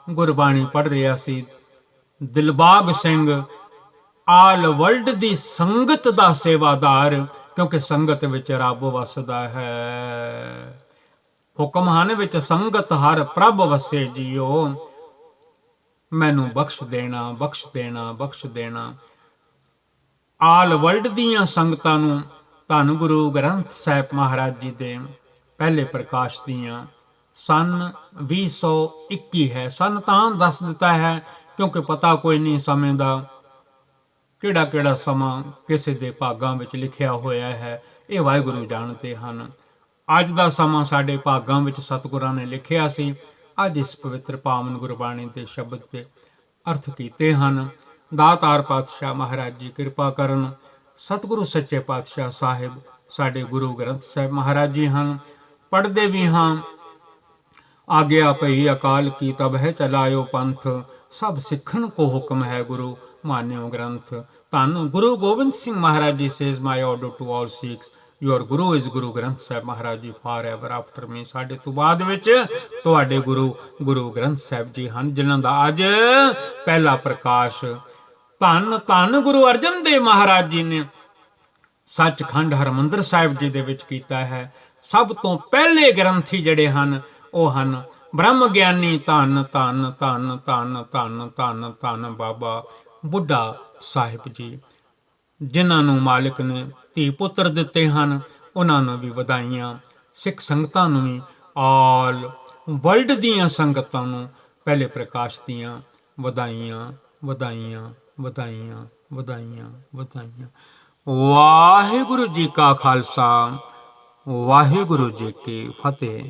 ਗੁਰਬਾਣੀ ਪੜ੍ਹ ਰਿਹਾ ਸੀ। ਦਿਲਬਾਗ ਸਿੰਘ ਆਲ ਵਰਲਡ ਦੀ ਸੰਗਤ ਦਾ ਸੇਵਾਦਾਰ, ਕਿਉਂਕਿ ਸੰਗਤ ਵਿੱਚ ਰੱਬ ਵਸਦਾ ਹੈ। ਹੁਕਮ ਹਨ ਵਿੱਚ ਸੰਗਤ ਹਰ ਪ੍ਰਭ ਵਸੇ ਜੀਓ, ਮੈਨੂੰ ਬਖਸ਼ ਦੇਣਾ, ਬਖਸ਼ ਦੇਣਾ, ਬਖਸ਼ ਦੇਣਾ। ਆਲ ਵਰਲਡ ਦੀਆਂ ਸੰਗਤਾਂ ਨੂੰ ਧੰਨ ਗੁਰੂ ਗ੍ਰੰਥ ਸਾਹਿਬ ਮਹਾਰਾਜ ਜੀ ਦੇ ਪਹਿਲੇ ਪ੍ਰਕਾਸ਼ ਦੀਆਂ ਸਨ 2021 ਹੈ। ਸਨ ਤਾਂ ਦੱਸ ਦਿੱਤਾ ਹੈ ਕਿਉਂਕਿ ਪਤਾ ਕੋਈ ਨਹੀਂ ਸਮੇਂ ਦਾ, ਕਿਹੜਾ ਸਮਾਂ ਕਿਸੇ ਦੇ ਭਾਗਾਂ ਵਿੱਚ ਲਿਖਿਆ ਹੋਇਆ ਹੈ। ਇਹ ਵਾਹਿਗੁਰੂ ਜਾਣਦੇ ਹਨ। ਅੱਜ ਦਾ ਸਮਾਂ ਸਾਡੇ ਭਾਗਾਂ ਵਿੱਚ ਸਤਿਗੁਰਾਂ ਨੇ ਲਿਖਿਆ ਸੀ। ਅੱਜ ਇਸ ਪਵਿੱਤਰ ਪਾਵਨ ਗੁਰਬਾਣੀ ਦੇ ਸ਼ਬਦ ਦੇ ਅਰਥ ਕੀਤੇ ਹਨ। ਦਾਤਾਰ ਪਾਤਸ਼ਾਹ ਮਹਾਰਾਜ ਜੀ ਕਿਰਪਾ ਕਰਨ। ਸਤਿਗੁਰੂ ਸੱਚੇ ਪਾਤਸ਼ਾਹ ਸਾਹਿਬ ਸਾਡੇ ਗੁਰੂ ਗ੍ਰੰਥ ਸਾਹਿਬ ਮਹਾਰਾਜ ਜੀ ਹਨ। ਪੜ੍ਹਦੇ ਵੀ ਹਾਂ। ਆਗਿਆ ਪਈ ਅਕਾਲ ਕੀ ਤਬ ਹੈ ਚਲਾਇਓ ਪੰਥ, ਸਭ ਸਿੱਖਣ ਕੋ ਹੁਕਮ ਹੈ ਗੁਰੂ ਮਾਨਿਓ ਗ੍ਰੰਥ। ਧੰਨ Guru Gobind Singh Maharaj ji says my order to all Sikhs, your guru is Guru Granth Sahib Maharaj ji for ever after ਮੀ। ਸਾਡੇ ਤੋਂ ਬਾਅਦ ਵਿੱਚ ਤੁਹਾਡੇ ਗੁਰੂ ਗੁਰੂ ਗ੍ਰੰਥ ਸਾਹਿਬ ਜੀ ਹਨ, ਜਿਨ੍ਹਾਂ ਦਾ ਅੱਜ ਪਹਿਲਾ ਪ੍ਰਕਾਸ਼ ਧੰਨ ਧੰਨ ਗੁਰੂ ਅਰਜਨ ਦੇਵ ਮਹਾਰਾਜ ਜੀ ਨੇ ਸੱਚਖੰਡ ਹਰਿਮੰਦਰ ਸਾਹਿਬ ਜੀ ਦੇ ਵਿੱਚ ਕੀਤਾ ਹੈ। ਸਭ ਤੋਂ ਪਹਿਲੇ ਗ੍ਰੰਥੀ ਜਿਹੜੇ ਹਨ ਉਹ ਹਨ ਬ੍ਰਹਮ ਗਿਆਨੀ ਧੰਨ ਧੰਨ ਧੰਨ ਧੰਨ ਧੰਨ ਧੰਨ ਧੰਨ ਬਾਬਾ ਬੁੱਢਾ ਸਾਹਿਬ ਜੀ, ਜਿਨ੍ਹਾਂ ਨੂੰ ਮਾਲਿਕ ਨੇ ਧੀ ਪੁੱਤਰ ਦਿੱਤੇ ਹਨ। ਉਹਨਾਂ ਨੂੰ ਵੀ ਵਧਾਈਆਂ। ਸਿੱਖ ਸੰਗਤਾਂ ਨੂੰ ਵੀ, ਆਲ ਵਰਲਡ ਦੀਆਂ ਸੰਗਤਾਂ ਨੂੰ ਪਹਿਲੇ ਪ੍ਰਕਾਸ਼ ਦੀਆਂ ਵਧਾਈਆਂ ਵਧਾਈਆਂ ਵਧਾਈਆਂ ਵਧਾਈਆਂ ਵਧਾਈਆਂ। ਵਾਹਿਗੁਰੂ ਜੀ ਕਾ ਖਾਲਸਾ, ਵਾਹਿਗੁਰੂ ਜੀ ਕੀ ਫਤਿਹ।